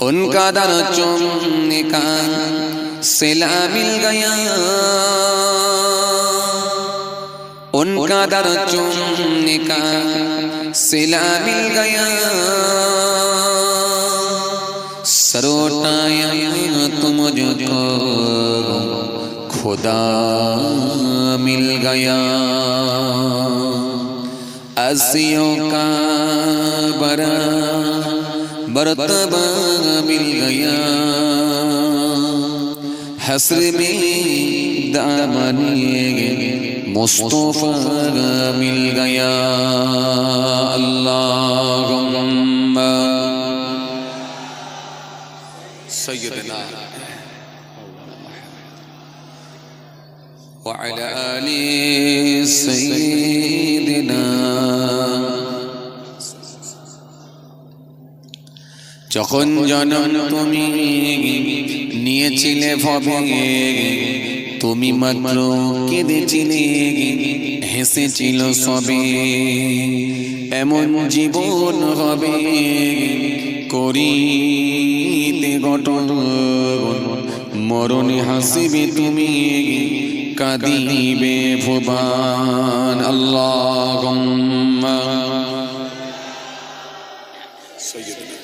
उनका दर चूमने का सिला मिल गया, उनका दर चूमने का सिला मिल गया। सर उठाया तो मुझको खुदा मिल गया। असियों का बड़ा मर्तबा मिल गया। हस्र में दामने मुस्तफा मिल गया। अल्लाहुम्मा सय्यदना व अला आलि सय्यदिना। যখন জনম তুমি নিয়েছিলে ভবে, তুমি মাত্র কেঁদেছিলে, হেসেছিল সবে। এমন জীবন হবে করিতে গঠন, মরণে হাসিবে তুমি, কাঁদিবে ভুবন। আল্লাহুম্মা সাইয়্যিদনা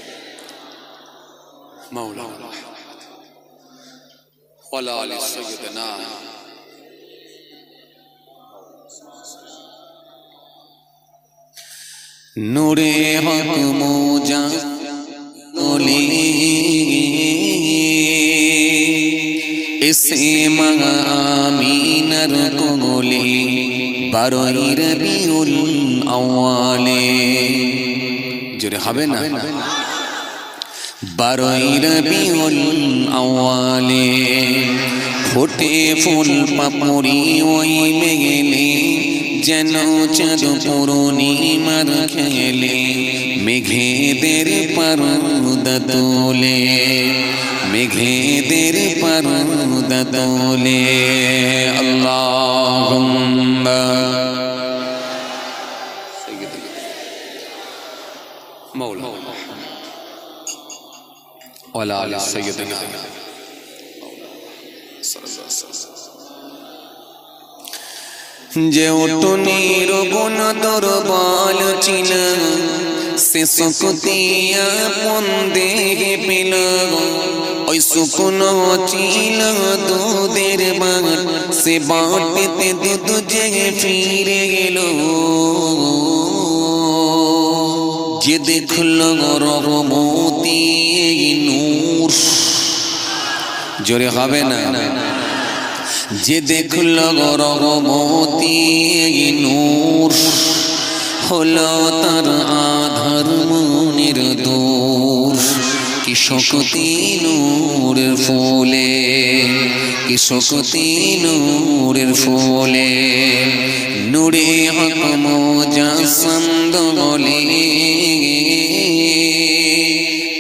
মাওলানা ওয়ালা আলি সাইয়্যিদনা। নূরে হক মোজা ওলি এসে মা আমিনার কোলে, 12 রবিউল আউয়ালে। জোরে হবে না? 12 রবিউল আউয়ালে ফোটে ফুল পাপড়ি ওই মেঘেলে, যেন চাঁদ পূর্ণিমার খেলে, মেঘেদের পর্দা তোলে, মেঘেদের পর্দা তোলে। আল্লাহুম্মা মাওলানা ওয়ালা আলি সাইয়্যিদিনা। যে উটনির গুণ দুর্বল ছিল, সে শক্তি আপন দেহে পেল। ওই শুকনো ছিল দুধের বাট, সে বাটেতে দুধ জেগে ফিরে গেল। যে দেখল রহমতি নূর, জোরে হবে না? যে দেখল রহমতি নূর, হলো তার আধার মনের দূর। কি শক্তি নূরের ফুলে, কি শক্তি নূরের ফুলে। নূরে হক মুজাসসাম বলে,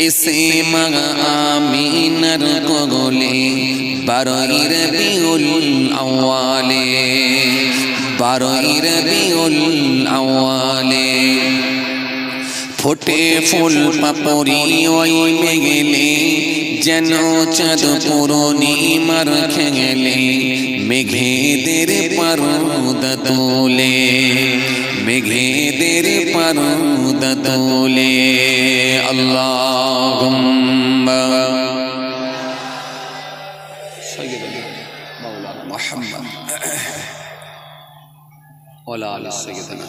এসে মা আমিনার কোলে, 12 রবিউল আউয়ালে, 12 রবিউল আউয়ালে ফোটে ফুল পাপড়ি ওই মেঘেলে, যেন চাঁদ পূর্ণিমার খেলে, মেঘেদের পর্দা তোলে, মেঘেদের পর্দা তোলে। আল্লাহুম্মা সাইয়্যিদনা মাওলানা মুহাম্মদ ওয়ালা আলি সাইয়্যিদিনা।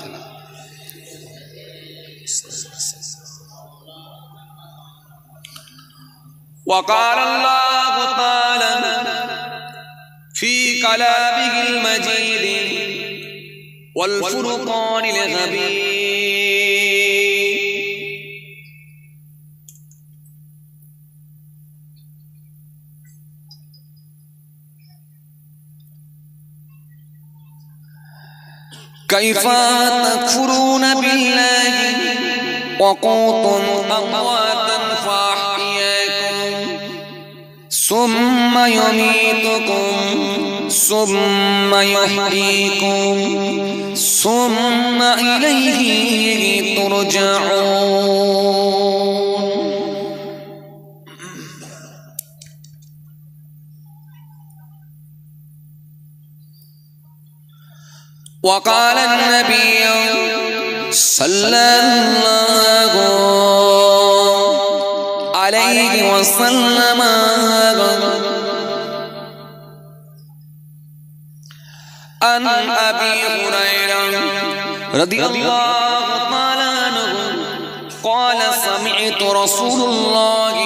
وقال الله تعالى في كلامه المجيد والفرقان الحميد، كيف تكفرون بالله وكنتم أمواتا فأحياكم ثم يميتكم ثم يحييكم ثم إليه ترجعون। وقال النبي صلى الله عليه وسلم عن أبي هريرة رضي الله تعالى عنه قال سمعت رسول الله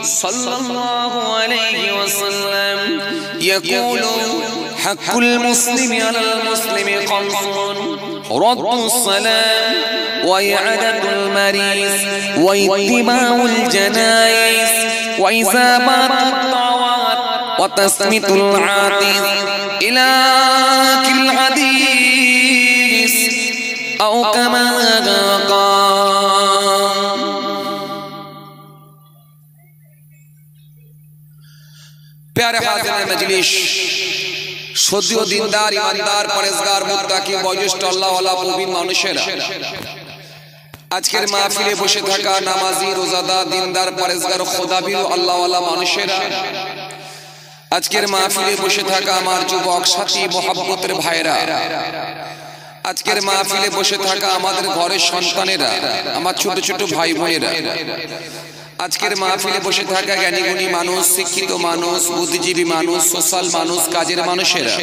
صلى الله عليه وسلم يقول حق المسلم على المسلم خمس رد السلام وإعادة المريض واتباع الجنائز وإجابة الدعوات وتسمية العاطف إلى آخر الحديث أو كما قال प्यारे हाज़िर मजलिस সদ্য দিনদার ইমানদার পরেজগার মুত্তাকি বয়োজ্যেষ্ঠ আল্লাহওয়ালা প্রবীণ মানুষেরা আজকের মাহফিলে বসে থাকা নামাজি রোজাদার দিনদার পরেজগার খোদাবির আল্লাহওয়ালা মানুষেরা আজকের মাহফিলে বসে থাকা আমার যুবক সাথী মহব্বতের ভাইরা আজকের মাহফিলে বসে থাকা আমাদের ঘরের সন্তানেরা আমার ছোট ছোট ভাই বোনেরা আজকের মাহফিলে বসে থাকা জ্ঞানীগুণী মানুষ শিক্ষিত মানুষ বুদ্ধিজীবী মানুষ সোশ্যাল মানুষ কাজের মানুষেরা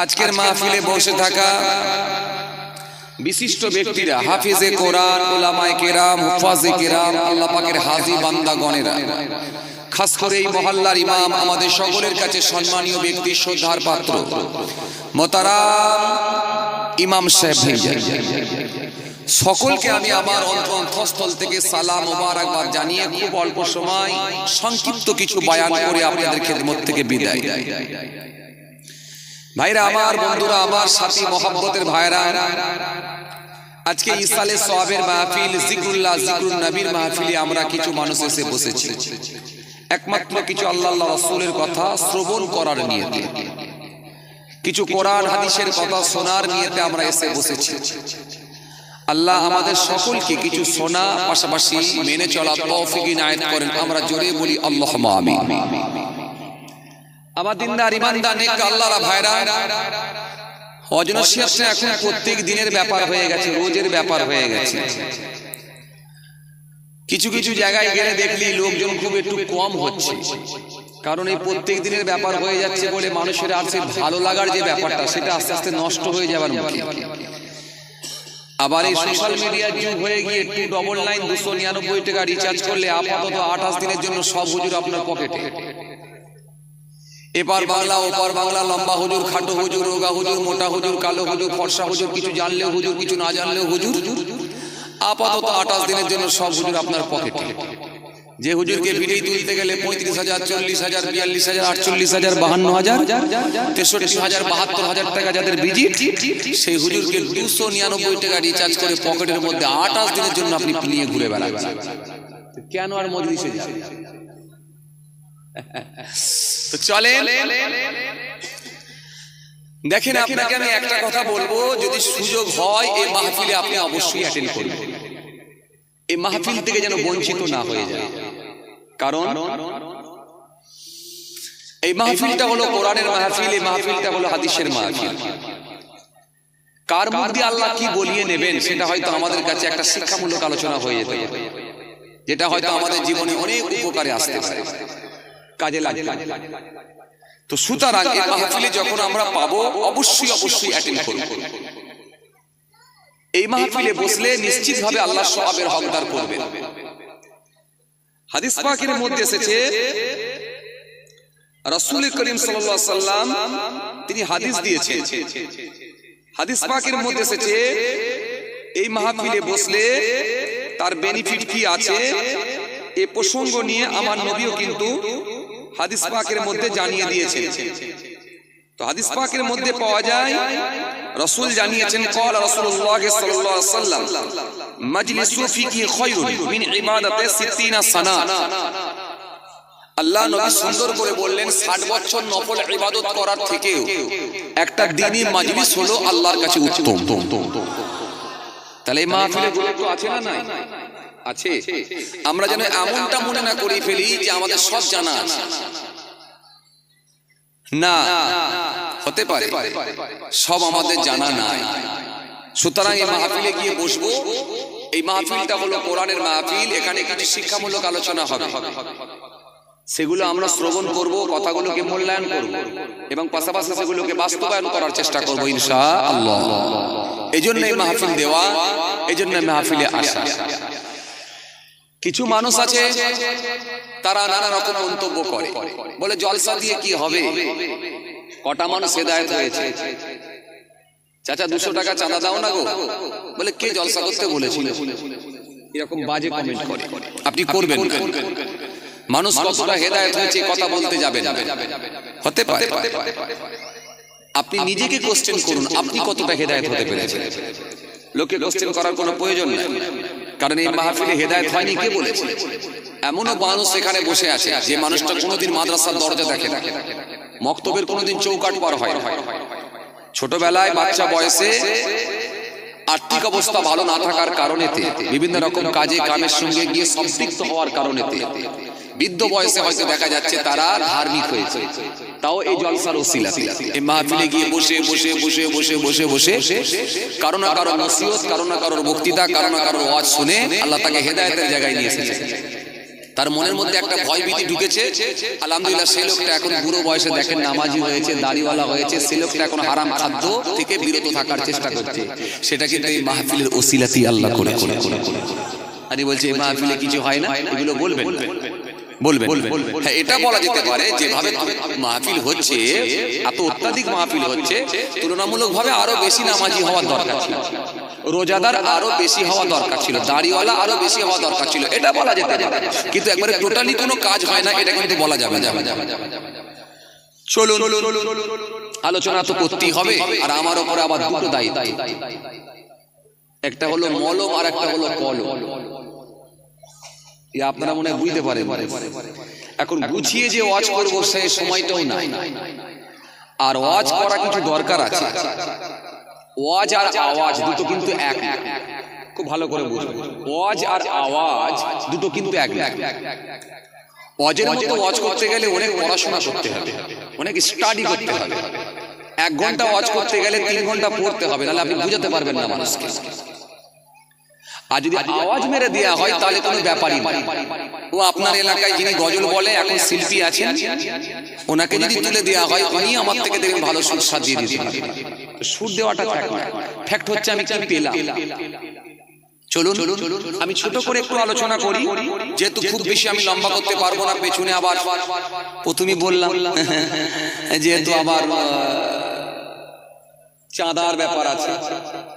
আজকের মাহফিলে বসে থাকা বিশিষ্ট ব্যক্তিরা হাফিজে কোরআন উলামায়ে কেরাম হুফাজে কেরাম আল্লাহ পাকের হাজী বান্দাগণেরা খাস করে এই মহল্লার ইমাম আমাদের সকলের কাছে সম্মানীয় ব্যক্তি শ্রদ্ধার পাত্র মোহতারাম ইমাম সাহেব ভাইজান সকলকে আমি আমার অন্তঃস্থল থেকে সালাম মোবারকবাদ জানিয়ে খুব অল্প সময় সংক্ষিপ্ত কিছু বয়ান করে আপনাদের খেদমত থেকে বিদায়। ভাইরা আমার, বন্ধুরা আমার, সাথী মহব্বতের ভাইরা, আজকে ইসালে সওয়াবের মাহফিল, জিকরুল্লাহ জিকরুন নবীর মাহফিলে আমরা কিছু মানুষ এসে বসেছি একমাত্র কিছু আল্লাহ রাসূলের কথা শ্রবণ করার নিয়তে, কিছু কোরআন হাদিসের কথা শোনার নিয়তে আমরা এসে বসেছি। আল্লাহ আমাদের সকলকে কিছু শোনা পাশাপাশি মেনে চলা তৌফিক ইনায়েত করেন। আমরা জোরে বলি আল্লাহুম্মা আমিন। আমার দিনদার ইমানদার নেক আল্লাহর ভাইরা, অজনসিয়াতটা এখন প্রত্যেক দিনের ব্যাপার হয়ে গেছে, রোজের ব্যাপার হয়ে গেছে। কিছু কিছু জায়গায় গেলে দেখলি লোকজন খুব একটু কম হচ্ছে, কারণ এই প্রত্যেক দিনের ব্যাপার হয়ে যাচ্ছে বলে মানুষের আর সেই ভালো লাগার যে ব্যাপারটা সেটা আস্তে আস্তে নষ্ট হয়ে যাবার মুখে। আবার এই সোশ্যাল মিডিয়ার যুগ হয়ে গিয়ে একটু ডবল লাইন 299 টাকা রিচার্জ করলে আপাতত 28 দিনের জন্য সব হুজুর আপনার পকেটে। এপার বাংলা ওপার বাংলা, লম্বা হুজুর, খাটো হুজুর, রোগা হুজুর, মোটা হুজুর, কালো হুজুর, ফর্সা হুজুর, কিছু জানলেও হুজুর, কিছু না জানলেও হুজুর। আপাতত 28 দিনের জন্য সব হুজুর আপনার পকেটে। যে হুজুরকে ভিডিও তুলতে গেলে 35,000, 40,000, 42,000, 48,000, 52,000, 63,000, 72,000 টাকা যাদের ভিজিট, সেই হুজুরকে 299 টাকা রিচার্জ করে পকেটের মধ্যে 28 দিনের জন্য আপনি নিয়ে ঘুরে বেড়াচ্ছেন। কেন আর মজলিসে যান? তো চলেন দেখেন, আপনাকে আমি একটা কথা বলবো, যদি সুযোগ হয় এই মাহফিলে আপনি অবশ্যই অ্যাটেন্ড করবেন। এই মাহফিল থেকে যেন বঞ্চিত না হয়ে যায়, কারণ এই মাহফিলটা হলো কোরআনের মাহফিল, এই মাহফিলটা হলো হাদিসের মাহফিল। কার মুখ দিয়ে আল্লাহ কি বলিয়ে নেবেন সেটা হয়তো আমাদের কাছে একটা শিক্ষামূলক আলোচনা হয়ে যেতে পারে, যেটা হয়তো আমাদের জীবনে অনেক উপকারে আসতে পারে, কাজে লাগবে। তো সুতরাং এই মাহফিলে যখন আমরা পাবো অবশ্যই অবশ্যই অ্যাটেন্ড করব। এই মাহফিলে বসলে নিশ্চিতভাবে আল্লাহ সওয়াবের হকদার করবেন। হাদিস পাকের মধ্যে এসেছে, রাসূল করিম সাল্লাল্লাহু আলাইহি সাল্লাম তিনি হাদিস দিয়েছেন। হাদিস পাকের মধ্যে এসেছে এই মাহফিলে বসলে তার বেনিফিট কি আছে, এই প্রসঙ্গ নিয়ে আমার নবীও কিন্তু হাদিস পাকের মধ্যে জানিয়ে দিয়েছেন। তো হাদিস পাকের মধ্যে পাওয়া যায় রাসূল জানিয়েছেন, قال رسول الله صلى الله عليه وسلم مجلس فيك خير من عبادة 60 سنة। আল্লাহ নবী সুন্দর করে বললেন 60 বছর নফল ইবাদত করার থেকেও একটা দ্বীনি মজলিস হলো আল্লাহর কাছে উত্তম। তাহলে এই মাহফিলে গুরুত্ব আছে না নাই? আছে। আমরা যেন এমনটা মনে না করে ফেলি যে আমাদের সব জানা আছে, না। হতে পারে, সব আমাদের জানা নাই। সুতরাং এই মাহফিলে গিয়ে বসবো। এই মাহফিলটা হলো কোরআনের মাহফিল। এখানে কিছু শিক্ষামূলক আলোচনা হবে, সেগুলো আমরা শ্রবণ করব, কথাগুলোকে মূল্যায়ন করব এবং পাশাপাশি সেগুলোকে বাস্তবায়ন করার চেষ্টা করব ইনশাআল্লাহ। এই জন্য এই মাহফিল দেওয়া, এই জন্য মাহফিলে আসা। কিছু মানুষ আছে তারা নানা রকম মন্তব্য করে, বলে জলসা দিয়ে কি হবে, কটা মানুষ হেদায়েত হয়েছে, চাচা 200 টাকা চাঁদা দাও না গো, বলে কে জলসা করতে বলেছিল, এরকম বাজে কমেন্ট করে। আপনি করবেন না। মানুষ কতটা হেদায়েত হয়েছে কথা বলতে যাবেন, হতে পারে আপনি নিজেকে কোশ্চেন করুন, আপনি কতটা হেদায়েত হতে পেরেছেন। লোকে কোশ্চেন করার কোনো প্রয়োজন নেই, কারণ এই মাহফিলে হেদায়েত হয়নি কে বলেছে। এমনও মানুষ এখানে বসে আছে যে মানুষটা কোনোদিন মাদ্রাসার দরজা দেখে না, মক্তবের কোনোদিন চৌকাঠ পার হয় না, ছোটবেলায় বাচ্চা বয়সে আর্থিক অবস্থা ভালো না থাকার কারণেতে বিভিন্ন রকম কাজে কামের সঙ্গে গিয়ে সম্পৃক্ত হওয়ার কারণেতে বৃদ্ধ বয়সে হয়তো দেখা যাচ্ছে তারা ধার্মিক হয়েছে, তাও এই জলসার ওসিলাতে এই মাহফিলে গিয়ে বসে বসে বসে বসে বসে বসে কারো না কারো নসিহত, কারো না কারোর বক্তৃতা, কারো না কারোর ওয়াজ শুনে আল্লাহ তাকে হেদায়েতের জায়গায় নিয়ে এসেছে। তার মনের মধ্যে একটা ভয় ভীতি ঢুকেছে। আলহামদুলিল্লাহ সেই লোকটা এখন বুড়ো বয়সে দেখেন নামাজি হয়েছে, দাড়িওয়ালা হয়েছে, সেই লোকটা এখন হারাম খাদ্য থেকে বিরত থাকার চেষ্টা করছে। সেটা কিন্তু এই মাহফিলের ওসিলাতেই আল্লাহ করে করে করে আমি বলছি এই মাহফিলে কিছু হয় না, এগুলো বলবেন বলবেন। হ্যাঁ, এটা বলা যেতে পারে যেভাবে মাহফিল হচ্ছে, এত অত্যাধিক মাহফিল হচ্ছে, তুলনামূলক ভাবে আরো বেশি নামাজি হওয়ার দরকার ছিল, রোজাদার আরো বেশি হওয়া দরকার ছিল, দাড়িওয়ালা আরো বেশি হওয়া দরকার ছিল, এটা বলা যেতে পারে। কিন্তু একবারে টোটালি কোনো কাজ হয় না, এটা কিন্তু বলা যাবে না। চলুন আলোচনা তো করতেই হবে, আর আমার উপরে আবার দুটো দায়িত্ব, একটা হলো মলম আর একটা হলো কলম। আপনারা মনে বুঝতে পারেন, এখন গুছিয়ে যে ওয়াজ করবো সেই সময়টাও নাই, আর ওয়াজ করা কিছু দরকার আছে। ওয়াজ আর আওয়াজ দুটো কিন্তু এক, খুব ভালো করে বুঝবেন। ওয়াজ আর আওয়াজ দুটো কিন্তু এক। ওয়াজের মতো ওয়াজ করতে গেলে অনেক পড়াশোনা করতে হবে, অনেক স্টাডি করতে হবে। 1 ঘন্টা ওয়াজ করতে গেলে 3 ঘন্টা পড়তে হবে, নাহলে আপনি বুঝাতে পারবেন না মানুষকে। আর যদি আওয়াজ মেরে দেওয়া হয় তাহলে কোনো ব্যাপারই না। ও আপনার এলাকায় যিনি গজল বলে এখন শিল্পী আছেন, ওনাকে যদি তুলে দেওয়া হয় উনি আমার থেকে দেখবেন ভালো সুর সাজিয়ে দিতে পারেন। সুর দেওয়াটা ফ্যাক্ট হচ্ছে আমি কি পেলাম। চলুন আমি ছোট করে একটু আলোচনা করি, যেহেতু খুব বেশি আমি লম্বা করতে পারবো না। পেছনে আবার প্রথমেই বললাম যেহেতু আবার চাঁদার ব্যাপার আছে,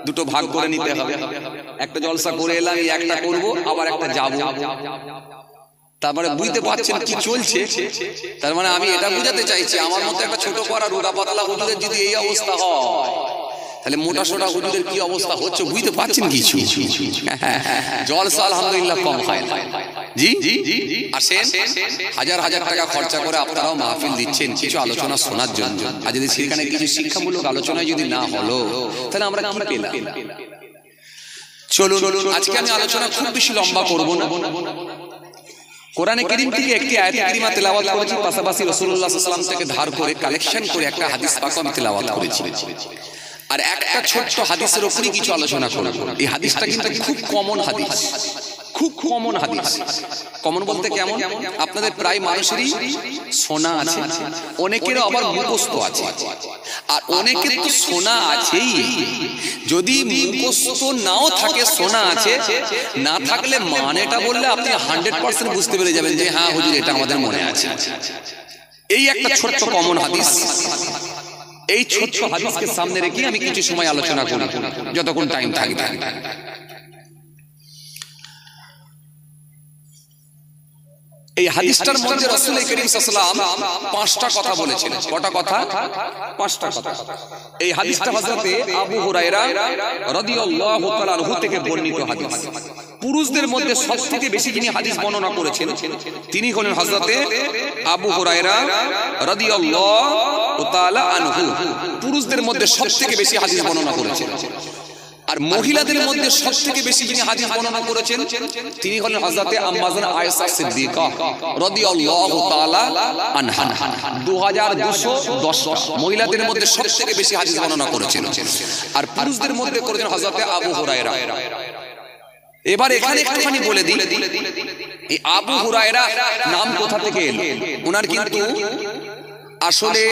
দুটো ভাগ করে নিতে হবে। একটা জলসা করে এলাম, একটা করব, আবার একটা যাব। তারপরে বুঝতে পারছেন কি চলছে। তার মানে আমি এটা বুঝাতে চাইছি, আমার মতো একটা ছোট করা রোগা পাতলা হুজুরের যদি এই অবস্থা হয়, তাহলে মোটা সোটা হুজুরের কি অবস্থা হচ্ছে বুঝতে পারছেন কিছু। জলসা আলহামদুলিল্লাহ কম হয় না। জি আসেন, হাজার হাজার টাকা খরচা করে আপনারাও মাহফিল দিচ্ছেন কিছু আলোচনা শোনার জন্য। আর যদি সেখানে কিছু শিক্ষামূলক আলোচনায় যদি না হলো, তাহলে আমরা কি পেলাম। চলুন আজকে আমি আলোচনা খুব বেশি লম্বা করব না। কোরআনে কারীম থেকে একটি আয়াত কারিমা তেলাওয়াত করেছি, পাশাপাশি রাসূলুল্লাহ সাল্লাল্লাহু আলাইহি ওয়াসাল্লাম থেকে ধার করে কালেকশন করে একটা হাদিস পাক আমি তেলাওয়াত করেছি। আর একটা ছোট্ট হাদিসের উপরই কিছু আলোচনা করব। এই হাদিসটা কিন্তু খুব কমন হাদিস, খুব কমন হাদিস। কমন বলতে কেমন, আপনাদের প্রায় মানুষেরই শোনা আছে, অনেকের আবার মুখস্থ আছে, আর অনেকের তো শোনা আছেই। যদি মুখস্থ নাও থাকে, শোনা আছে, না থাকলে মানেটা বললে আপনি 100% বুঝতে পেরে যাবেন যে হ্যাঁ হুজুর এটা আমাদের মনে আছে। এই একটা ছোট্ট কমন হাদিস, এই ছোট্ট হাদিসকে সামনে রেখে আমি কিছু সময় আলোচনা করি, যতক্ষণ টাইম থাকবে। এই হাদিসটার মধ্যে রাসূল করিম সাল্লাল্লাহু আলাইহি ওয়াসাল্লাম 5টা কথা বলেছেন। কটা কথা? 5টা কথা। এই হাদিসটা হযরতে আবু হুরায়রা রাদিয়াল্লাহু তাআলা আনহু থেকে বর্ণিত হাদিস। পুরুষদের মধ্যে সবথেকে বেশি যিনি হাদিস বর্ণনা করেছেন তিনি হলেন হযরতে আবু হুরায়রা রাদিয়াল্লাহু তাআলা আনহু। পুরুষদের মধ্যে সবথেকে বেশি হাদিস বর্ণনা করেছেন। আর মহিলাদের মধ্যে সবথেকে বেশি যিনি হাদিস বর্ণনা করেছেন তিনি হলেন হযরতে আম্মা জান আয়েশা সিদ্দিকা রাদিয়াল্লাহু তাআলা আনহা। 2210 মহিলাদের মধ্যে সবথেকে বেশি হাদিস বর্ণনা করেছেন। আর পুরুষদের মধ্যে করেছেন হযরতে আবু হুরায়রা। এবার এখানে একটুখানি বলে দিই, এই আবু হুরায়রা নাম কোথা থেকে এলো? ওনার কিন্তু আসলে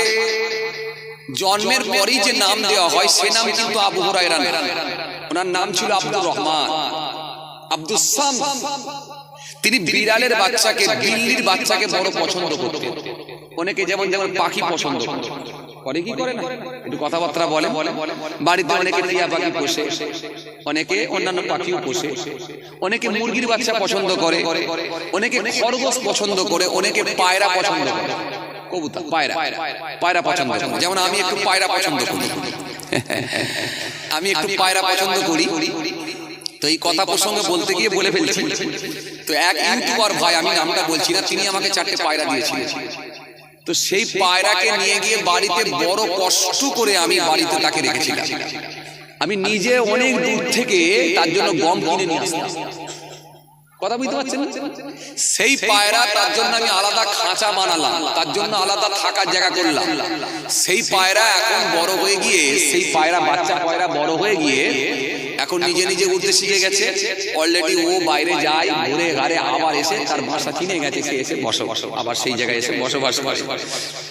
জন্মের পরেই যে নাম দেওয়া হয় সে নাম কিন্তু আবু হুরায়রা না। ওনার নাম ছিল আব্দুর রহমান, আব্দুস সামদ। তিনি বিড়ালের বাচ্চাকে, বিল্লির বাচ্চাকে বড় পছন্দ করতেন। অনেকে যেমন যেমন পাখি পছন্দ করে, কি করে না, একটু কথাবার্তা বলে। বাড়িতে অনেকে টিয়া পাখি পোষে, অনেকে অন্যান্য পাখিও পোষে, অনেকে মুরগির বাচ্চা পছন্দ করে, অনেকে খরগোশ পছন্দ করে, অনেকে পায়রা পছন্দ করে, কবুতর, পায়রা পছন্দ করে। যেমন আমি একটু পায়রা পছন্দ করি, আমি একটু পায়রা পছন্দ করি। তো এই কথা প্রসঙ্গে বলতে গিয়ে বলে ফেলছি। তো এক ইউটিউবার ভাই, আমি নামটা বলছি না, তিনি আমাকে 4টে পায়রা দিয়েছিলেন। তো সেই পায়রাকে নিয়ে গিয়ে বাড়িতে বড় কষ্ট করে আমি বাড়িতে তাকে রেখেছিলাম। আমি নিজে অনেক দূর থেকে তার জন্য গম কিনে নিয়ে আসতাম। কথা বুঝতে পারছেন? সেই পায়রা, তার জন্য আমি আলাদা খাঁচা বানালাম, তার জন্য আলাদা থাকার জায়গা করলাম। সেই পায়রা এখন বড় হয়ে গিয়ে, সেই পায়রা, বাচ্চা পায়রা বড় হয়ে গিয়ে এখন নিজে নিজে উঠতে শিখে গেছে। অলরেডি ও বাইরে যায়, ঘুরে ঘাড়ে আবার এসে তার বাসা চিনে গেছে, সে এসে বসবাস, আবার সেই জায়গায় এসে বসবাস করে,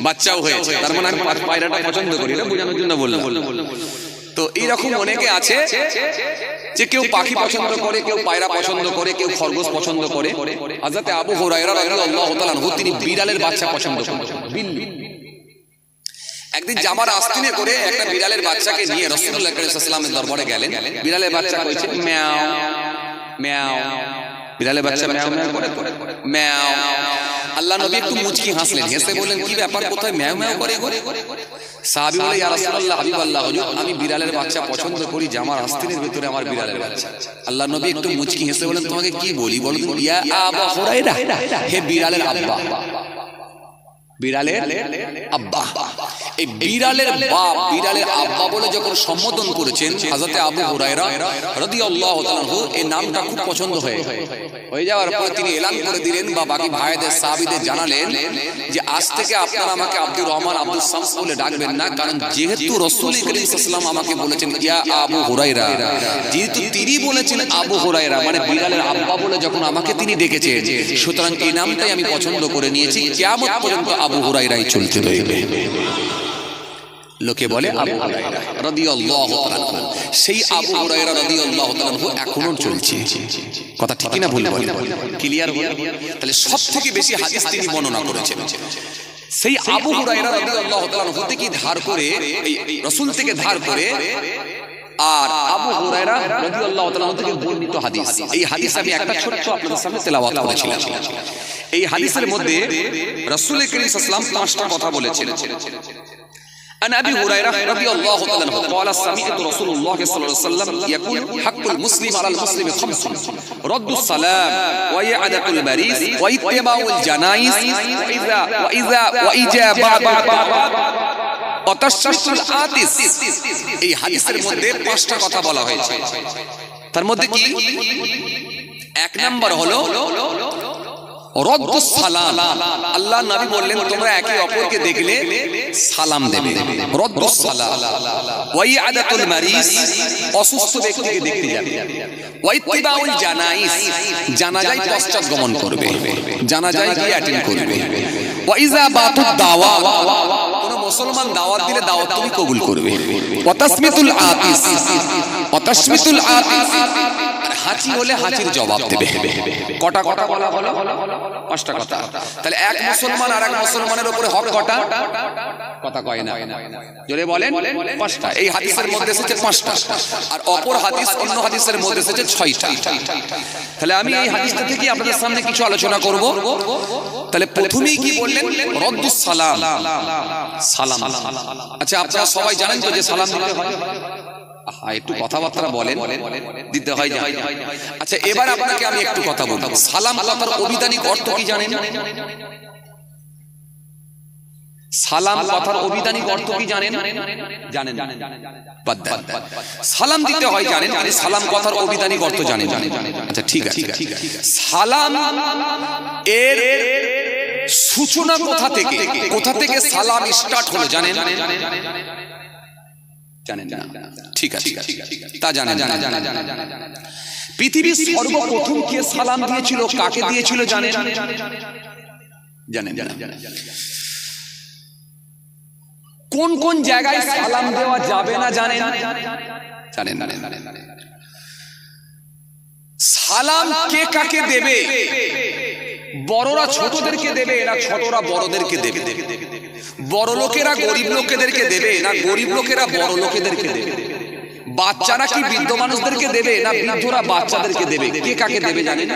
বাচ্চাও হয়েছে। তার মানে আমি পায়রাটা পছন্দ করি না, বোঝানোর জন্য বললাম। তো এইরকম অনেকে আছে যে কেউ পাখি পছন্দ করে, কেউ পায়রা পছন্দ করে, কেউ খরগোশ পছন্দ করে। হযরতে আবু হুরায়রা রাদিয়াল্লাহু তাআলা আনহু তিনি বিড়ালের বাচ্চা পছন্দ করতেন, বিল্লি। একদিন জামার আস্তিনে করে একটা বিড়ালের বাচ্চাকে নিয়ে রাসূলুল্লাহ সাল্লাল্লাহু আলাইহি ওয়াসাল্লামের দরবারে গেলেন। বিড়ালের বাচ্চা কইছে ম্যাও ম্যাও, বিড়ালের বাচ্চা ম্যাও ম্যাও করে, ম্যাও। আল্লাহ নবী একটু মুচকি হাসলেন, হেসে বললেন, কি ব্যাপার, কোথায় ম্যাও ম্যাও করে? সাহাবী বলে, ইয়া রাসূলুল্লাহ, হাবিবাল্লাহ, হুজুর আমি বিড়ালের বাচ্চা পছন্দ করি, জামার আস্তিনের ভিতরে আমার বিড়ালের বাচ্চা। আল্লাহ নবী একটু মুচকি হেসে বলেন, তোমাকে কি বলি বলো? ইয়া আবু হুরায়রা, হে বিড়ালের আব্বা, বিড়ালের আব্বা। এই বিড়ালের বাপ, বিড়ালের আব্বা বলে যখন সম্বোধন করেছেন হযরতে আবু হুরায়রা রাদিয়াল্লাহু তাআলা আনহু, এই নামটা খুব পছন্দ হয়ে যাওয়ার পরে তিনি এলান করে দিলেন, বা বাকি ভাইদের সাহাবীদের জানালেন যে আজ থেকে আপনারা আমাকে আব্দুর রহমান, আব্দুস সামদ বলে ডাকবেন না, কারণ যেহেতু রাসূল করিম সাল্লাল্লাহু আলাইহি ওয়াসাল্লাম আমাকে বলেছেন ইয়া আবু হুরায়রা, যেহেতু তিনি বলেছেন আবু হুরায়রা মানে বিড়ালের আব্বা বলে যখন আমাকে তিনি ডেকেছেন, সুতরাং এই নামটাই আমি পছন্দ করে নিয়েছি। কিয়ামত পর্যন্ত আবু হুরায়রাই চলতে রইবে। লোকে বলে আবু হুরায়রা রাদিয়াল্লাহু তাআলা আনহু, সেই আবু হুরায়রা রাদিয়াল্লাহু তাআলা আনহু এখনো চলছে। কথা ঠিক না ভুল? ক্লিয়ার হলো? তাহলে সবথেকে বেশি হাদিস তিনি বর্ণনা করেছেন। সেই আবু হুরায়রা রাদিয়াল্লাহু তাআলা আনহু থেকে ধার করে, এই রাসূল থেকে ধার করে, আর আবু হুরায়রা রাদিয়াল্লাহু তাআলা আনহু থেকে বর্ণিত হাদিস। এই হাদিস আমি একটা ছোট্ট আপনাদের সামনে তেলাওয়াত করেছিলাম। এই হাদিসের মধ্যে রাসূল করিম সাল্লাল্লাহু আলাইহি ওয়াসাল্লাম 5টা কথা বলেছেন। عن أبي هريرة رضي الله تعالى عنه قال سمعت رسول الله صلى الله عليه وسلم يقول حق المسلم على المسلم 5: رد السلام وإعادة المريض واتباع الجنائز وإجابة وتشميت العاطس। এই হাদিসের মধ্যে 5টা কথা বলা হয়েছে। তার মধ্যে কি? 1 নাম্বার হলো রদ্দুস সালাম। আল্লাহ নবী বললেন তোমরা একে অপরকে দেখলে সালাম দেবে, রদ্দুস সালাম। ওয়া ইয়াদাতুল মারিজ, অসুস্থ ব্যক্তিকে দেখতে যাবে। ওয়া ইত্তিবাউল জানাইজ, জানাজায় পশ্চাৎগমন করবে, জানাজায় গিয়ে অ্যাটেন্ড করবে। ওয়া ইজাবাতুদ দাওয়া, কোন মুসলমান দাওয়াত দিলে দাওয়াত তুমি কবুল করবে। ওয়া তাসমিতুল আতিস, ওয়া তাসমিতুল আতিস, হাঁচি হলে হাঁচির জবাব দেবে। কটা কথা বলা হলো? 5টা কথা। তাহলে এক মুসলমান আর এক মুসলমানের উপরে হক কটা? কথা কয় না, জোরে বলেন। 5টা। এই হাদিসের মধ্যে এসেছে 5টা, আর অপর হাদিস, অন্য হাদিসের মধ্যে এসেছে 6টা। তাহলে আমি এই হাদিসটা থেকে আপনাদের সামনে কিছু আলোচনা করব। তাহলে প্রথমেই কি বললেন? রদ্দুস সালাম, সালাম। আচ্ছা, আপনারা সবাই জানেন তো যে সালাম দিতে হয়? একটু কথাবার্তা বলেন, দিতে হয়। আচ্ছা, এবার আপনাকে আমি একটু কথা বলবো। সালাম কথার অভিধানিক অর্থ কি জানেন? সালাম কথার অভিধানিক অর্থ কি জানেন? জানেন? সালাম দিতে হয় জানেন, মানে সালাম কথার অভিধানিক অর্থ জানেন? আচ্ছা ঠিক আছে। সালাম এর সূচনা কোথা থেকে সালাম স্টার্ট হলো জানেন? জানেন? ঠিক আছে, তা জানেন? পৃথিবীর সর্বপ্রথম কে সালাম দিয়েছিল, কাকে দিয়েছিল জানেন? জানেন? কোন কোন জায়গায় সালাম দেওয়া যাবে না জানেন? জানেন? সালাম কে কাকে দেবে? বড়রা ছোটদেরকে দেবে না ছোটরা বড়দেরকে দেবে? বড় লোকেরা গরিব লোকেদেরকে দেবে না গরিব লোকেরা বড় লোকেদেরকে দেবে? বাচ্চারা কি বৃদ্ধ মানুষদেরকে দেবে না বৃদ্ধরা বাচ্চাদেরকে দেবে? কে কাকে দেবে জানেন?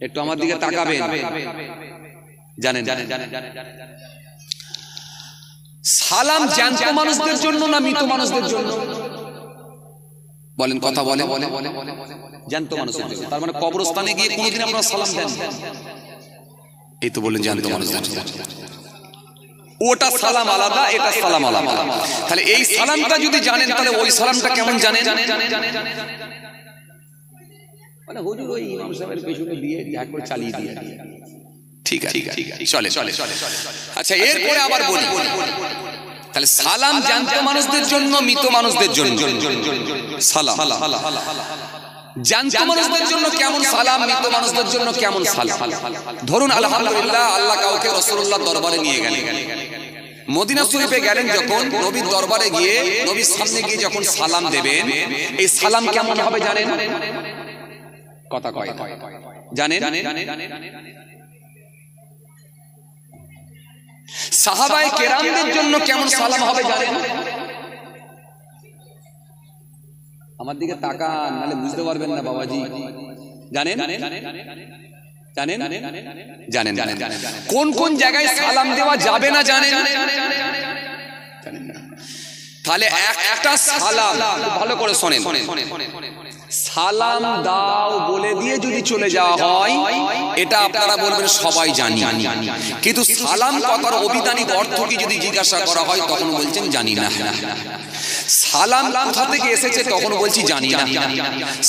একটু আমার দিকে তাকাবেন। জানেন? সালাম জ্যান্ত মানুষদের জন্য না মৃত মানুষদের জন্য? বলেন, কথা বলেন। জ্যান্ত মানুষের জন্য। তার মানে কবরস্থানে গিয়ে কোনোদিন আপনারা সালাম দেন? এই তো বললেন জ্যান্ত মানুষদের জন্য। ওটা সালাম আলাদা, এটা সালাম আলাদা। তাহলে এই সালামটা যদি জানেন তাহলে ওই সালামটা কেমন জানেন? মানে হুজুর ওই ইমাম সাহেবের পেছনে দিয়ে একবার চালিয়ে দিয়ে। ঠিক আছে, চলে। আচ্ছা, এরপরে আবার বলি, তাহলে সালাম জ্যান্ত মানুষদের জন্য মৃত মানুষদের জন্য সালাম। জ্যান্ত মানুষদের জন্য কেমন সালাম, মৃত মানুষদের জন্য কেমন সালাম? ধরুন আলহামদুলিল্লাহ, আল্লাহ কাউকে রাসূলুল্লাহর দরবারে নিয়ে গেলেন, মদিনা শরীফে গেলেন, যখন নবীর দরবারে গিয়ে নবীর সামনে গিয়ে যখন সালাম দেবেন, এই সালাম কেমন হবে জানেন? কথা কয় জানেন? সাহাবায়ে কেরামদের জন্য কেমন সালাম হবে জানেন? আমার দিকে তাকান, নাহলে বুঝতে পারবেন না বাবাজি। জানেন? কোন কোন জায়গায় সালাম দেওয়া যাবে না জানেন? তাহলে একটা সালাম, ভালো করে শোনেন, সালাম দাও বলে দিয়ে যদি চলে যাওয়া হয়, এটা আপনারা বলবেন সবাই জানি, কিন্তু সালাম কথার অভিধানিক অর্থ কি যদি জিজ্ঞাসা করা হয় তখন বলছেন জানি না। সালাম কোথা থেকে এসেছে তখন বলছি জানি না।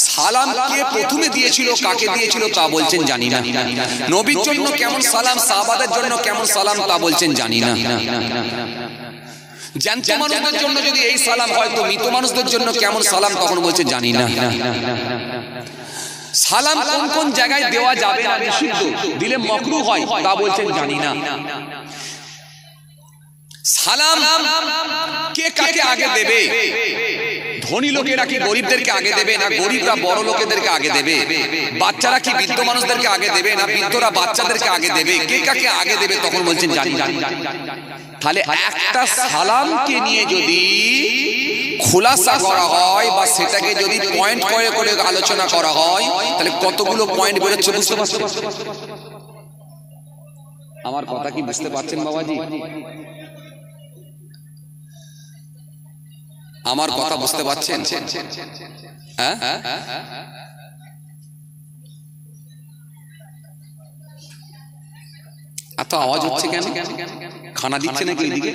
সালাম কে প্রথমে দিয়েছিল, কাকে দিয়েছিল তা বলছেন জানি না। নবীর জন্য কেমন সালাম, সাহাবাদের জন্য কেমন সালাম তা বলছেন জানি না। জ্যান্ত মানুষদের জন্য যদি এই সালাম হয় তো মৃত মানুষদের জন্য কেমন সালাম তখন বলছে জানি না। সালাম কোন কোন জায়গায় দেওয়া যাবে না, নিষিদ্ধ, দিলে মাকরুহ হয় তা বলছেন জানি না। সালাম কে কাকে আগে দেবে? ধনী লোকেরা কি গরিবদেরকে আগে দেবে না গরিবরা বড় লোকেদেরকে আগে দেবে? বাচ্চারা কি বৃদ্ধ মানুষদেরকে আগে দেবে না বৃদ্ধরা বাচ্চাদেরকে আগে দেবে? কে কাকে আগে দেবে তখন বলছেন জানি না। তাহলে একটা সালামকে নিয়ে যদি খুলাসা করা হয় বা সেটাকে যদি পয়েন্ট করে করে আলোচনা করা হয়, তাহলে কতগুলো পয়েন্ট বেরোচ্ছে বুঝতে পারছেন? আমার কথা কি বুঝতে পারছেন বাবাজি? আমার কথা বুঝতে পারছেন? হ্যাঁ, এত আওয়াজ হচ্ছে কেন? খানা দিচ্ছে নাকি এদিকে?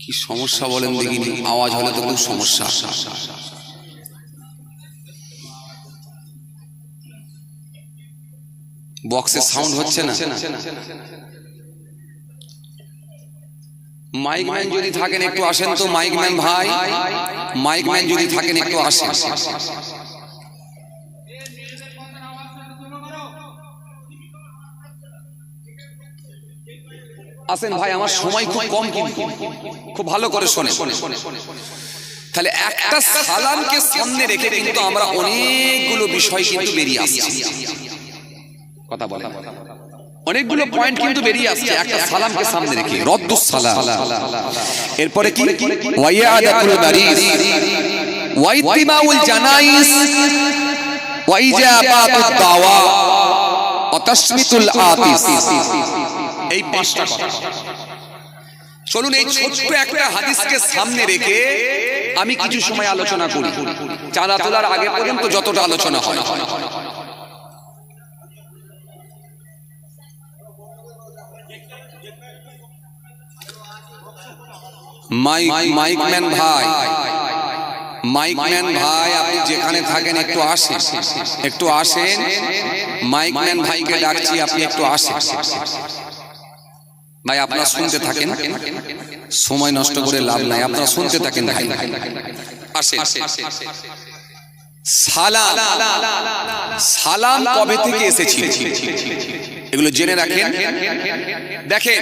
কি সমস্যা বলেন দেখিনি? আওয়াজ হলে তো খুব সমস্যা। বক্সে সাউন্ড হচ্ছে না? মাইক ম্যান যদি থাকেন একটু আসেন তো। মাইক ম্যান ভাই, মাইক ম্যান যদি থাকেন একটু আসেন। আসেন ভাই, আমার সময় খুব কম, কিন্তু খুব ভালো করে শোনেন। তাহলে একটা সালামকে সামনে রেখে কিন্তু আমরা অনেকগুলো বিষয় কিন্তু বেরিয়ে আসছি। কথা বলে অনেকগুলো পয়েন্ট কিন্তু বেরিয়ে আসছে একটা সালামকে সামনে রেখে। রদ্দুস সালাম, এরপরে কি? ওয়াইয়াদাতুল মারিদ, ওয়াইতিমাউল জানাইস, ওয়াইজাবাতুদ দাওয়া, ওয়া তাশমিতুল আতিস। এই পাঁচটা কথা চলুন এই ছোট্ট একটা হাদিসকে সামনে রেখে আমি কিছু সময় আলোচনা করি, চাঁদা তোলার আগে পর্যন্ত যতটা আলোচনা হয়। মাইকম্যান ভাই, মাইকম্যান ভাই, আপনি যেখানে থাকেন একটু আসেন, একটু আসেন। মাইকম্যান ভাইকে ডাকছি, আপনি একটু আসেন। ভাই আপনারা শুনতে থাকেন, সময় নষ্ট করে লাভ নাই, আপনারা শুনতে থাকেন ভাই। আসেন। সালাম, সালাম কবে থেকে এসেছে এগুলো জেনে রাখেন। দেখেন,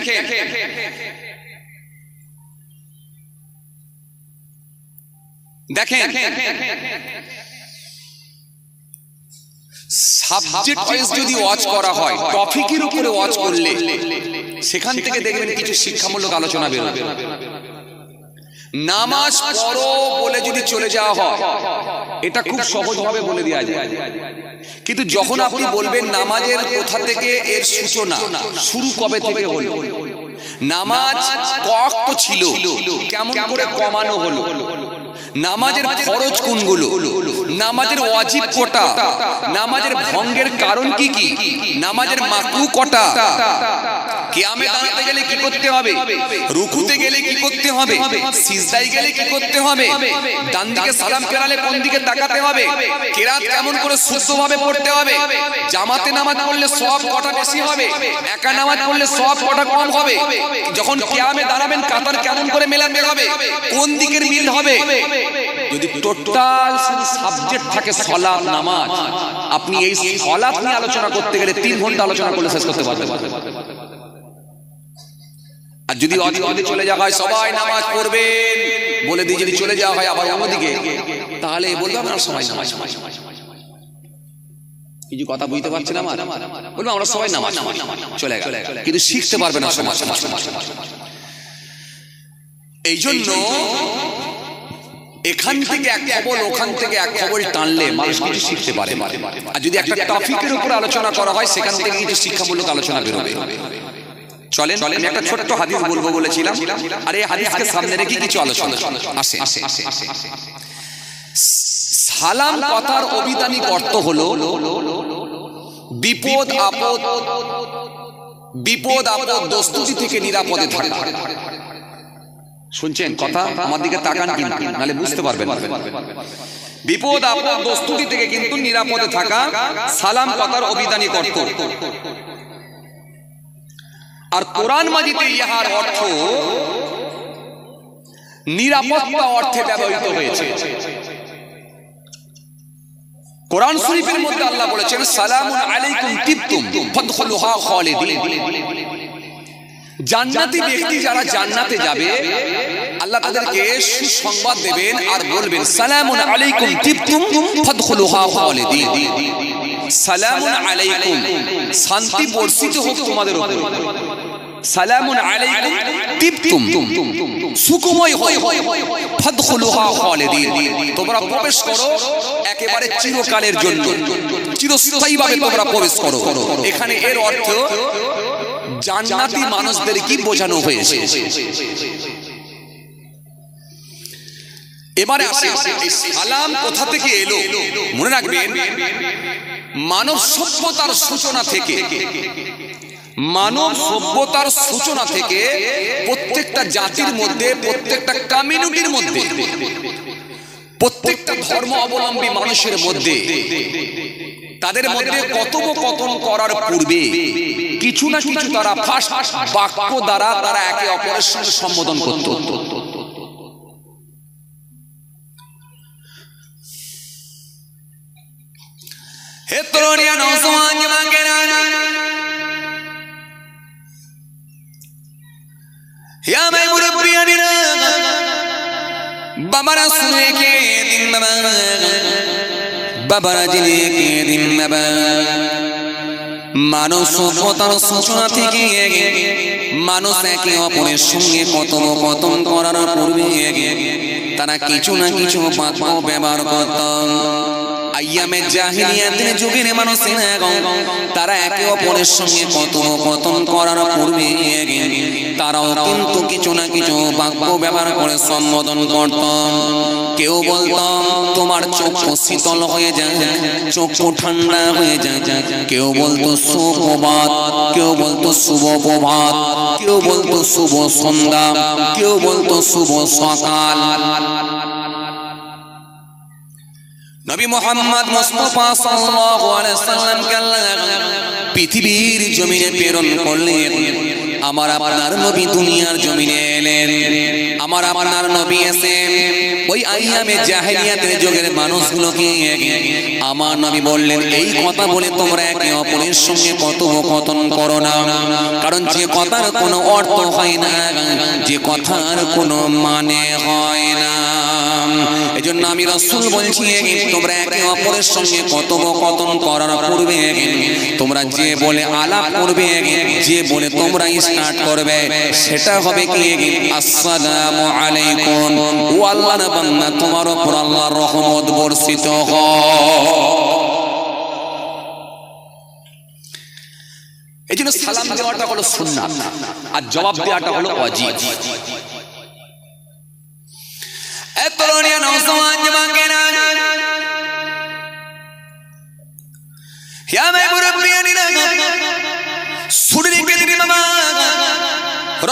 দেখেন সাবজেক্ট ওয়াইজ যদি ওয়াচ করা হয়, টপিকের উপরে ওয়াচ করলে সেখান থেকে দেখবেন কিছু শিক্ষামূলক আলোচনা বেরোবে। নামাজ পড়ো বলে যদি চলে যাওয়া হয়, এটা খুব সহজভাবে বলে দেওয়া যায়, কিন্তু যখন আপনি বলবেন নামাজের কোথা থেকে এর সূচনা, শুরু কবে থেকে হলো, নামাজ কত ছিল, কেমন করে কমানো হলো, নামাজের ফরজ কোনগুলো, নামাজের ওয়াজিব কটা, নামাজের ভঙ্গের কারণ কি কি, নামাজের মাকরুহ কটা, কিয়ামে দাঁড়াতে গেলে কি করতে হবে, রুকুতে গেলে কি করতে হবে, সিজদায় গেলে কি করতে হবে, ডান দিকে সালাম ফেরালে কোন দিকে তাকাতে হবে, কিরাত কেমন করে শুদ্ধভাবে পড়তে হবে, জামাতে নামাজ পড়লে সওয়াব কটা বেশি হবে, একা নামাজ পড়লে সওয়াব কটা কম হবে, যখন কিয়ামে দাঁড়াবেন কাতার কেমন করে মেলাতে হবে, কোন দিকের মিল হবে। যদি টোটাল সাবজেক্ট থাকে সালাত নামাজ, আপনি এই সালাত নিয়ে আলোচনা করতে গেলে 3 ঘন্টা আলোচনা করলে শেষ করতে পারবেন। আর যদি অদিকে চলে যাওয়া হয় সবাই নামাজ পড়বেন বলে দিয়ে যদি চলে যাওয়া হয় আবার অন্যদিকে, তাহলে বলবো আমরা সবাই নামাজ, কিছু কথা বুঝতে পারছেন আমার, বলবো আমরা সবাই নামাজ চলে গেল, কিন্তু শিখতে পারবে না সমাজ। এই জন্য এখান থেকে এক খবর, ওখান থেকে এক খবর টানলে মানুষ কিছু শিখতে পারে। আর যদি একটা টপিকের উপর আলোচনা করা হয়, সেখান থেকে কিছু শিক্ষামূলক আলোচনা বেরোবে। চলেন, আমি একটা ছোট্ট হাদিস বলবো বলেছিলাম, আর এই হাদিসকে সামনে রেখে কিছু আলোচনা আসে। সালাম কথার অভিধানিক অর্থ হলো বিপদ আপদ, বিপদ আপদ দস্তুতি থেকে নিরাপদে থাকা। শুনছেন কথা, আমার দিকে তাকান কিন্তু, নাহলে বুঝতে পারবেন। বিপদ আপদ দস্তুতি থেকে কিন্তু নিরাপদে থাকা সালাম কথার অভিধানিক অর্থ। আর কোরআন মাজিদে ইহার অর্থ নিরাপত্তা অর্থে ব্যবহৃত হয়েছে। কোরআন শরীফের মধ্যে আল্লাহ বলেছেন সালামুন আলাইকুম তিবতুম ফাদখুলুহা খালিদিন। জান্নাতি ব্যক্তি যারা জান্নাতে যাবে, আল্লাহ তাদেরকে সুসংবাদ দেবেন আর বলবেন সালামুন আলাইকুম তিবতুম ফাদখুলুহা খালিদিন। সালামুন আলাইকুম, শান্তি বর্ষিত হোক তোমাদের উপর। সালামুন আলাইকুম তিবতুম, সুখময় হয়, ফাদখুলুহা খালিদিন, তোমরা প্রবেশ করো একেবারে চিরকালের জন্য, চিরস্থায়ীভাবে তোমরা প্রবেশ করো। এখানে এর অর্থ জান্নাতি মানুষদের কি বোঝানো হয়েছে। এবারে আসে সালাম কোথা থেকে এলো। মনে রাখবেন, মানব সভ্যতার সূচনা থেকে, মানব সভ্যতার সূচনা থেকে প্রত্যেকটা জাতির মধ্যে, প্রত্যেকটা কমিউনিটির মধ্যে, প্রত্যেকটা ধর্ম অবলম্বী মানুষের মধ্যে, তাদের মধ্যে কথোপকথন করার পূর্বে কিছু না কিছু তারা ফার্স্ট বাক্য দ্বারা তারা একে অপরের সঙ্গে সম্বোধন করত। হে তরুণিয়া নওজওয়ান যুবকেরা, হে আমার মুরব্বিয়ানেরা, বাবারা শুনে কে দিন বাবা, বাবারা জেনে কে দিন বাবা। মানব সভ্যতার সূচনা থেকে মানুষ একে অপরের সঙ্গে কথোপকথন করার পূর্বে তারা কিছু না কিছু বাক্য ব্যবহার করত। আইয়ামে জাহিলিয়াতের যুগের মানুষেরা তারা একে অপরের সঙ্গে কথোপকথন করার পূর্বে তারাও কিন্তু কিছু না কিছু বাক্য ব্যবহার করে সম্বোধন করত। কেউ বলতাম তোমার চক্ষু শীতল হয়ে যায়, চক্ষু ঠান্ডা হয়ে যায়। কেউ বলতো সুপ্রভাত, কেউ বলতো শুভ প্রভাত, কেউ বলতো শুভ সন্ধ্যা, কেউ বলতো শুভ সকাল। নবী মুহাম্মদ মুস্তাফা সাল্লাল্লাহু আলাইহি সাল্লামকে আল্লাহ পৃথিবীর জমিনে প্রেরণ করলেন। আমার আপনার নবী দুনিয়ার জমিনে এলেন। আমার আপনার নবী এসে ওই আইয়ামে জাহেলিয়াতের যুগের মানুষগুলোকে আমার নবী বললেন, এই কথা বলে তোমরা একে অপরের সঙ্গে কথোপকথন করো না, কারণ যে কথার কোনো অর্থ হয় না, যে কথার কোনো মানে হয় না। এজন্য আমি রাসূল বলছি, তোমরা একে অপরের সঙ্গে কথোপকথন করার পূর্বে তোমরা যে বলে আলাপ করবে, যে বলে তোমরা স্টার্ট করবে, সেটা হবে কি আসসালামু আলাইকুম, ও আল্লাহর বান্দা তোমার উপর আল্লাহর রহমত বর্ষিত হোক। এজন্য সালাম দেওয়াটা হলো সুন্নাত আর জবাব দেওয়াটা হলো ওয়াজিব। তরুণী নওজওয়ান যুবকেরা, ইয়া মে মুরব্বিয়ানিনা, শুনে রেখে বাবা,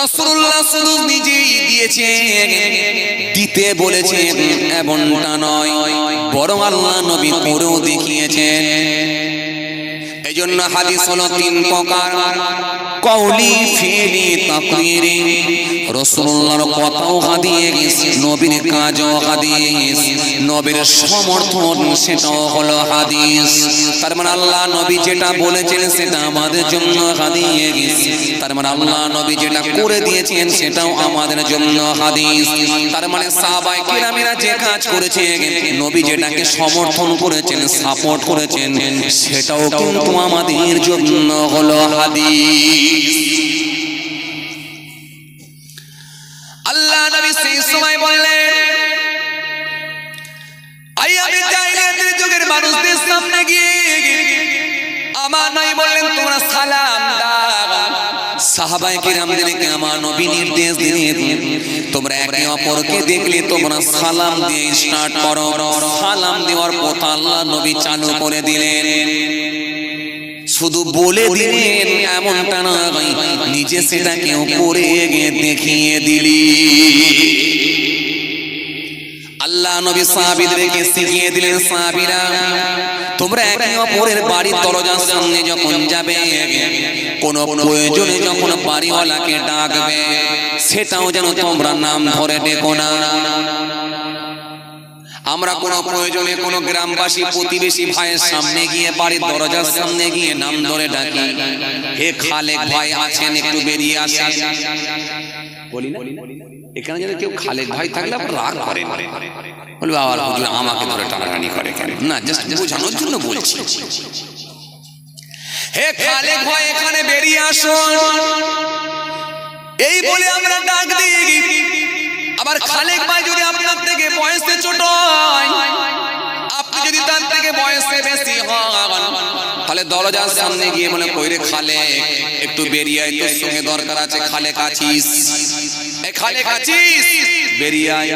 রাসূলুল্লাহ শুধু নিজেই দিয়েছেন, দিতে বলেছেন এমনটা নয়, বরং আল্লাহ নবী করেও দেখিয়েছেন। এজন্য হাদিস হলো তিন প্রকার, কওলি, ফিলি, তাকরিরি। রাসূলুল্লাহর কথাও হাদিস, নবীর কাজও হাদিস, নবীর সমর্থন সেটাও হলো হাদিস। তার মানে আল্লাহ নবী যেটা বলেছেন সেটা আমাদের জন্য হাদিস, তার মানে আল্লাহ নবী যেটা করে দিয়েছেন সেটাও আমাদের জন্য হাদিস। তার মানে সাহাবায়ে কিরামেরা যে কাজ করেছে, নবী যেটাকে সমর্থন করেছেন, সাপোর্ট করেছেন, সেটাও কিন্তু আমাদের জন্য হলো হাদিস। আল্লাহ নবী সেই সময় বললেন, আইয়ামে জাহেলিয়াতের যুগের মানুষদের সামনে গিয়ে আমার নবী বললেন তোমরা সালাম দাও। সাহাবায়ে কিরামদেরকে আমার নবী নির্দেশ দিলেন, তোমরা একে অপরকে দেখলে তোমরা সালাম দিয়ে স্টার্ট করো। সালাম দেওয়ার কথা আল্লাহ নবী চালু করে দিলেন। শুধু বলে দিলেন এমনটা না, নিজে সেটাকেও করে দেখিয়ে দিলি। আল্লাহ নবী সাহাবীদেরকে শিখিয়ে দিলেন, সাহাবীরা তোমরা একে অপরের বাড়ির দরজার সামনে যখন যাবে, কোনো প্রয়োজনে যখন বাড়িওয়ালাকে ডাকবে, সেটাও যেন তোমরা নাম ধরে ডেকো না। আমরা কোনো প্রয়োজনে কোনো গ্রামবাসী প্রতিবেশী ভাইয়ের সামনে গিয়ে, বাড়ির দরজার সামনে গিয়ে নাম ধরে ডাকি, হে খালেক ভাই আছেন, একটু বেরিয়ে আসেন, বলি না? এখানে যদি কেউ খালেক ভাই থাকলে আপনার রাগ করেন, বলবে আবার হুজুর আমাকে ধরে টানাটানি করে কেন? না, জাস্ট বোঝানোর জন্য বলছি। হে খালেক ভাই এখানে বেরিয়ে আসুন, এই বলে আমরা ডাক দিই। আবার খালেক ভাই যদি আপনার থেকে বয়সে ছোট হয়, আপনি যদি তার থেকে বয়সে বেশি হন, তাহলে দরজার সামনে গিয়ে মনে কইরে খালেক একটু বেরিয়ে আয়, তোর সঙ্গে দরকার আছে। খালেক আছিস? এ খালেক আছিস? বেরিয়ে আয়।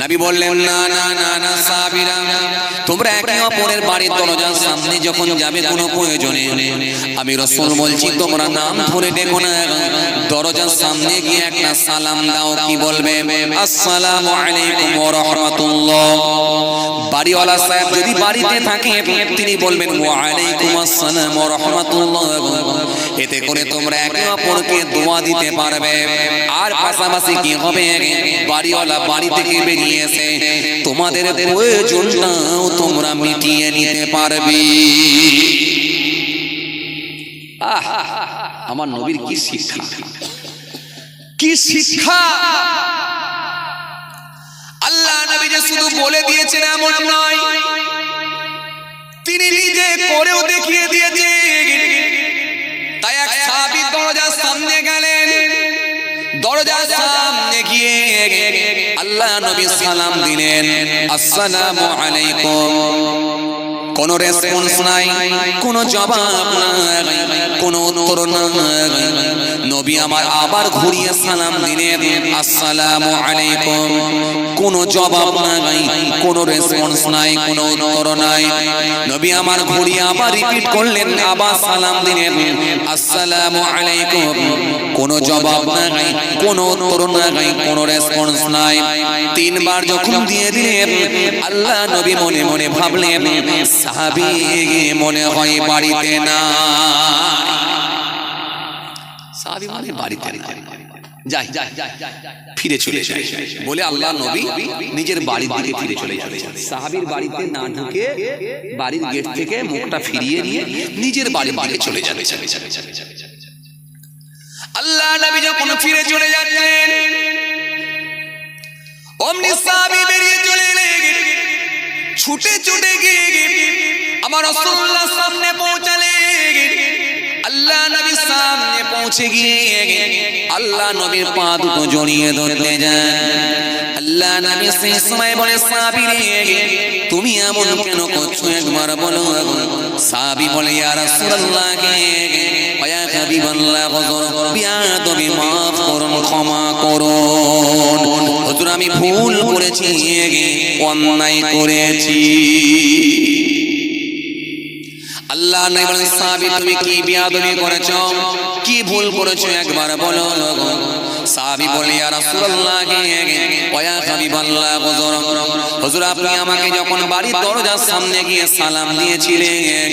নবী বললেন না না না না, সাহাবীরা তোমরা একে অপরের বাড়ির দরজার সামনে যখন যাবে কোনো প্রয়োজনে, আমি রাসূল বলছি তোমরা নাম ধরে ডেকো না, দরজার সামনে গিয়ে একটা সালাম দাও। কি বলবে? আসসালামু আলাইকুম ওয়া রাহমাতুল্লাহ। বাড়িওয়ালা সাহেব যদি বাড়িতে থাকে তিনি বলবেন ওয়া আলাইকুম আসসালাম ওয়া রাহমাতুল্লাহ। এতে করে তোমরা একে অপরকে দোয়া দিতে পারবে। আর পাশাপাশি কি হবে, বাড়িওয়ালা বাড়ি থেকে বেরিয়ে এসে তোমাদের প্রয়োজনটাও তোমরা মিটিয়ে নিতে পারবে। আমার নবীর কি শিক্ষা, কি শিক্ষা! আল্লাহ নবী যে শুধু বলে দিয়েছেন এমন নয়, তিনি নিজে করেও দেখিয়ে দিয়েছেন। তাই এক সাহাবী দরজার সামনে গেলেন, দরজার সামনে গিয়ে আল্লাহ আল্লাহ নবী সালাম দিলেন, আসসালামু আলাইকুম। কোন রেসপন্স নাই, কোন জবাব নাই, কোন উত্তর নাই। নবী আমার আবার ঘুরিয়ে সালাম দিলেন, আসসালামু আলাইকুম। কোন জবাব নাই, কোন রেসপন্স নাই, কোন উত্তর নাই। নবী আমার ঘুরিয়ে আবার রিপিট করলেন, আবার সালাম দিলেন, আসসালামু আলাইকুম। কোন জবাব নাই, কোন উত্তর নাই, কোন রেসপন্স নাই। তিনবার যখন দিয়ে দিলেন, আল্লাহ নবী মনে মনে ভাবলেন, সাহাবী মনে হয় বাড়িতে না। সাহাবী মানে বাড়িতে যাই ফিরে চলে যায় বলে আল্লাহ নবী নিজের বাড়ির দিকে ফিরে চলে যাবে। সাহাবীর বাড়িতে না ঢুকে বাড়ির গেট থেকে মুখটা ফিরিয়ে নিয়ে নিজের বাড়ির দিকে চলে যাবে। আল্লাহ নবী যখন ফিরে চলে যাচ্ছেন, অমনি সাহাবী বেরিয়ে চলে এলেন, ছুটে ছুটে গিয়ে আমার রাসূলুল্লাহ সামনে পৌঁছালেন। আল্লাহ নবী সামনে পৌঁছে গিয়ে আল্লাহ নবীর পা দুটো জড়িয়ে ধরতে যান। আল্লাহ নবী সেই সময় বলে, সাহাবী রে তুমি এমন কেন করছো, একবার বলো। সাহাবী বলে, ইয়া রাসূলুল্লাহ ইয়া হাবিবাল্লাহ হুজুর বিয়াদবি মাফ করুন, ক্ষমা করুন হুজুর, আমি ভুল করেছি, অন্যায় করেছি। আল্লাহ নবী বলেন, সাহাবী তুমি কি বিয়াদবি করেছো, কি ভুল করেছো, একবার বলো। সাহাবী বলে, ইয়া রাসূলুল্লাহ ওয়া হাবিবাল্লাহ হুজুর আপনি আমাকে যখন বাড়ির দরজার সামনে গিয়ে সালাম দিয়েছিলেন,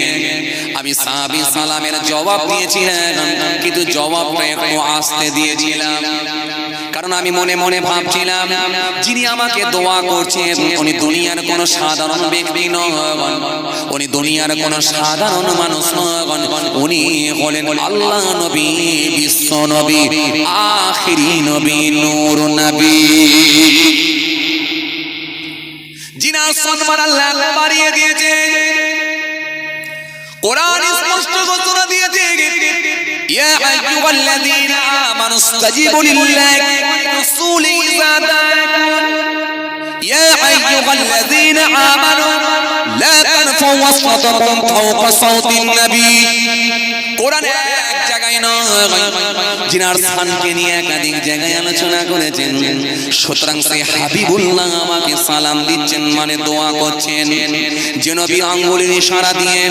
আমি সাহাবী সালামের জবাব দিয়েছিলাম, কিন্তু জবাবটা একটু আস্তে দিয়েছিলাম, কারণ আমি মনে মনে ভাবছিলাম যিনি আমাকে দোয়া করছেন উনি দুনিয়ার কোনো সাধারণ ব্যক্তি নন, উনি দুনিয়ার কোনো সাধারণ মানুষ নন, উনি হলেন আল্লাহ নবী, বিশ্ব নবী, আখিরি নবী, নূর নবী, যিনার সম্মান আল্লাহ বাড়িয়ে দিয়েছে। কোরআন স্পষ্ট ঘোষণা দিয়েছে, ইয়া আইয়ুহাল্লাযীনা আমানু ইসতাজিবু লিল্লাহি ওয়া রাসূলি ইযা দাআকুম, ইয়া আইয়ুহাল্লাযীনা আমানু লা তারফাউ আসওয়াতাকুম ফাওকা সাওতিন নবী। কোরআনে এক জায়গায় নয়, যিনার স্থানকে নিয়ে একাধিক জায়গায় আলোচনা করেছেন। সুতরাং সেই হাবিবুল্লাহ আমাকে সালাম দিচ্ছেন মানে দোয়া করছেন, যে নবী আঙ্গুলের ইশারা দিয়ে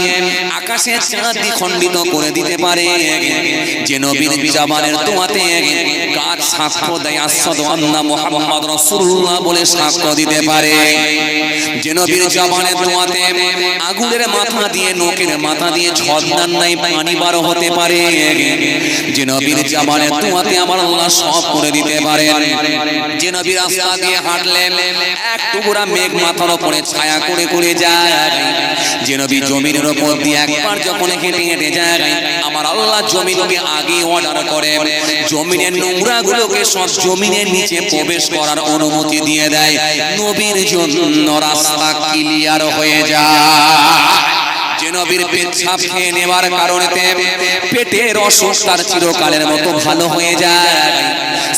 আকাশের চাঁদ দ্বিখণ্ডিত করে দিতে পারে, যে নবীর জবানের দোয়াতে গাছ সাক্ষ্য দেয় আশহাদু আন্না মুহাম্মাদ রাসূলুল্লাহ বলে সাক্ষ্য দিতে পারে, যে নবীর জবানের দোয়াতে আগুনের মাথা দিয়ে নোকের মাথা দিয়ে ঝর্ণার নাই পানি বার হতে পারে, যে নবীর জবানের দোয়াতে আমার আল্লাহ সব করে দিতে পারে, যে নবীর রাস্তা দিয়ে হাঁটলে এক টুকরা মেঘ মাথার উপরে ছায়া করে করে যায়, যে নবী জমিনের উপর দিয়ে একবার যখন হেঁটে হেঁটে যায় আমার আল্লাহ জমিনকে আগে অর্ডার করে জমিনের নোংরা গুলোকে সব জমিনের নিচে প্রবেশ করার অনুমতি দিয়ে দেয়, নবীর জন্য রাস্তা ক্লিয়ার হয়ে যায়। যে নবীর পেচ্ছাপ খেয়ে নেওয়ার কারণে পেটের অসুখ তার চিরকালের মতো ভালো হয়ে যায়,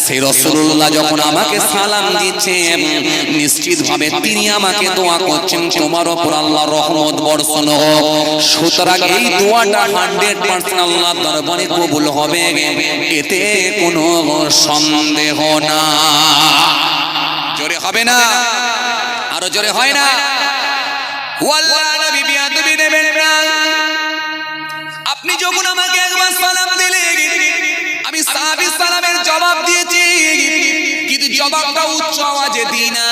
সেই রাসূলুল্লাহ যখন আমাকে সালাম দিচ্ছেন নিশ্চিতভাবে তিনি আমাকে দোয়া করছেন তোমার উপর আল্লাহর রহমত বর্ষণ হোক। সুতরাং এই দোয়াটা 100% আল্লাহর দরবারে কবুল হবে, এতে কোনো সন্দেহ না। জোরে হবে না, আরো জোরে হয় না। ওয়াল্লাহ নবী বিয়াদবি নেবেন না। আপনি যখন আমাকে একবার সালাম দিলেন আমি সাহাবী সালামের জবাব দিয়েছি, কিন্তু জবাবটা উচ্চ আওয়াজে দিই না,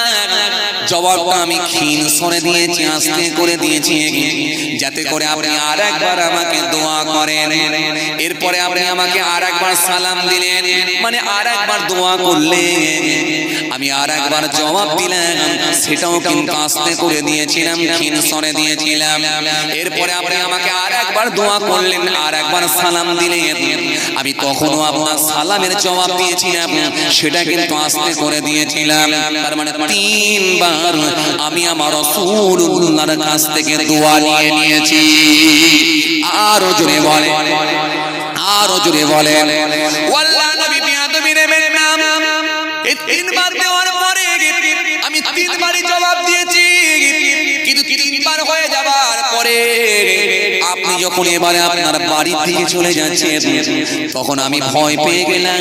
জবাবটা আমি ক্ষীণ স্বরে দিয়েছি, আস্তে করে দিয়েছি, যাতে করে আপনি আরেকবার আমাকে দোয়া করেন। এরপরে আপনি আমাকে আরেকবার সালাম দিলেন মানে আরেকবার দোয়া করলেন, আমি আরেকবার জবাব দিলাম, সেটাও কিন্তু আস্তে করে দিয়েছিলাম, ক্ষীণ স্বরে দিয়েছিলাম। এরপরে আপনি আমাকে আরেকবার দোয়া করলেন, আরেকবার সালাম দিলেন, আমি তখনও আপনার সালামের জবাব দিয়েছিলাম, সেটা কিন্তু আস্তে করে দিয়েছিলাম। তার মানে তিনবার আমি আমার রাসূলুল্লাহর কাছ থেকে দোয়া নিয়ে নিয়েছি। আরো জোরে বলে, আরো জোরে বলে, ওয়াল্লাহ নবী বিয়াদবি নেবেন না। এই তিনবার দেওয়ার পরে যখন এবারে আপনার বাড়ির দিকে চলে যাচ্ছেন, তখন আমি ভয় পেয়ে গেলাম,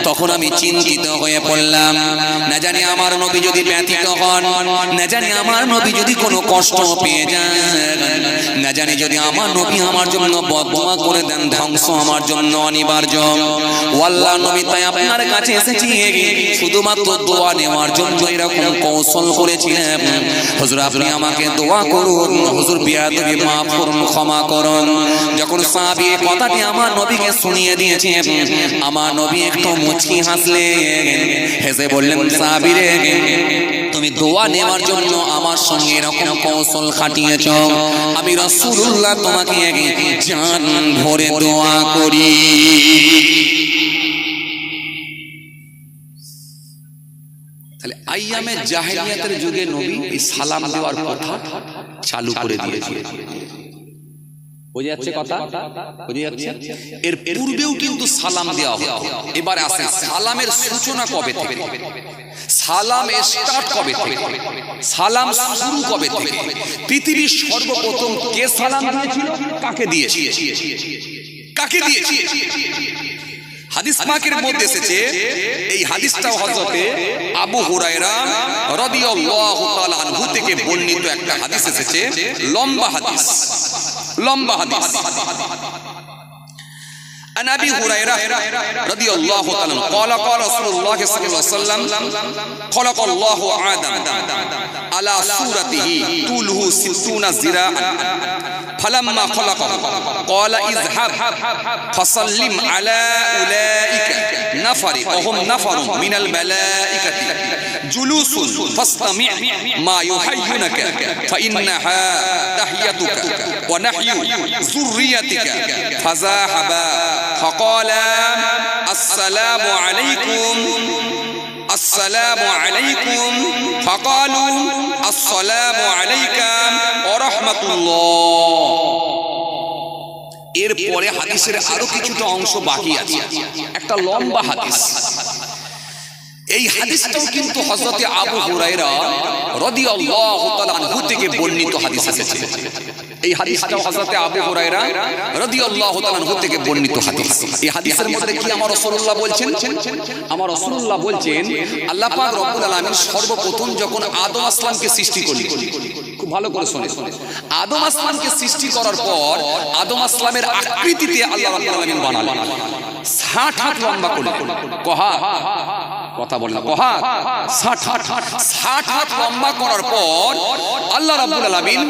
তখন আমি চিন্তিত হয়ে পড়লাম। না জানি আমার নবী যদি ব্যথিত হন, না জানি আমার নবী যদি কোনো কষ্ট পেয়ে যান, না জানি যদি আমার নবী আমার জন্য বদদুয়া করে দেন, ধ্বংস আমার জন্য অনিবার্য। ও আল্লাহর নবী, তাই আপনার কাছে এসেছি শুধুমাত্র দোয়া নেওয়ার জন্য। এরকম কৌশল করেছিলেন। হুজুর আপনি আমাকে দোয়া করুন, হুজুর বিয়াদবি মাফ করুন, ক্ষমা করুন। যখন সাহাবী এই কথাটি আমার নবীকে শুনিয়ে দিয়েছে, আমার নবী একটু মুচকি হাসলেন, হেসে বললেন, সাহাবী রে, তুমি দোয়া নেওয়ার জন্য আমার সঙ্গে এরকম কৌশল খাটিয়েছ, আমি রাসূলুল্লাহ তোমাকে জান ভরে দোয়া করি। তাহলে আইয়ামে জাহেলিয়াতের যুগে নবী এই সালাম দেওয়ার কথা চালু করে দিয়েছে। বুঝে যাচ্ছে কথা? বুঝে যাচ্ছে? এর পূর্বেও কিন্তু সালাম দেওয়া হতো। এবার আসেন সালামের সূচনা কবে থেকে, সালাম স্টার্ট কবে থেকে, সালাম শুরু কবে থেকে, পৃথিবীর সর্বপ্রথম কে সালাম দিয়েছিল, কাকে দিয়েছে, কাকে দিয়েছে? হাদিস পাকের মধ্যে এসেছে, এই হাদিসটাও হযরতে আবু হুরায়রা রাদিয়াল্লাহু তাআলা আনহু থেকে বর্ণিত একটা হাদিস এসেছে, লম্বা হাদিস, লম্বা হাদিস। عن أبي هريرة رضي الله تعالى قال قال رسول الله صلى الله عليه وسلم خلق الله آدم على صورته طوله 60 ذراعا فلما خلقه قال اذهب فسلم على أولئك نفر وهم نفر من الملائكة جلوس فاستمع ما يحيونك فإنها تحيتك ونحي ذريتك فذهبا فقال السلام عليكم السلام عليكم فقالوا السلام عليك ورحمة الله। এরপরে হাদিসের আরো কিছুটা অংশ বাকি আছে, একটা লম্বা হাদিস। এই হাদিসটাও কিন্তু হযরতে আবু হুরায়রা রাদিয়াল্লাহু তাআলা আনহু থেকে বর্ণিত হাদিস এসেছে। এই হাদিসটাও হযরতে আবু হুরায়রা রাদিয়াল্লাহু তাআলা আনহু থেকে বর্ণিত হাদিস। এই হাদিসের মধ্যে কি আমার রাসূলুল্লাহ বলছেন? আমার রাসূলুল্লাহ বলছেন, আল্লাহ পাক রব্বুল আলামিন সর্বপ্রথম যখন আদম আসলামকে সৃষ্টি করলেন, খুব ভালো করে শুনে, আদম আসলামকে সৃষ্টি করার পর আদম আসলামের আকৃতিতে আল্লাহ রাব্বুল আলামিন বানালেন, 60 হাত লম্বা করলেন। কহা কথা বললাম, কহা 60 হাত লম্বা করার পর আল্লাহ রাব্বুল আলামিন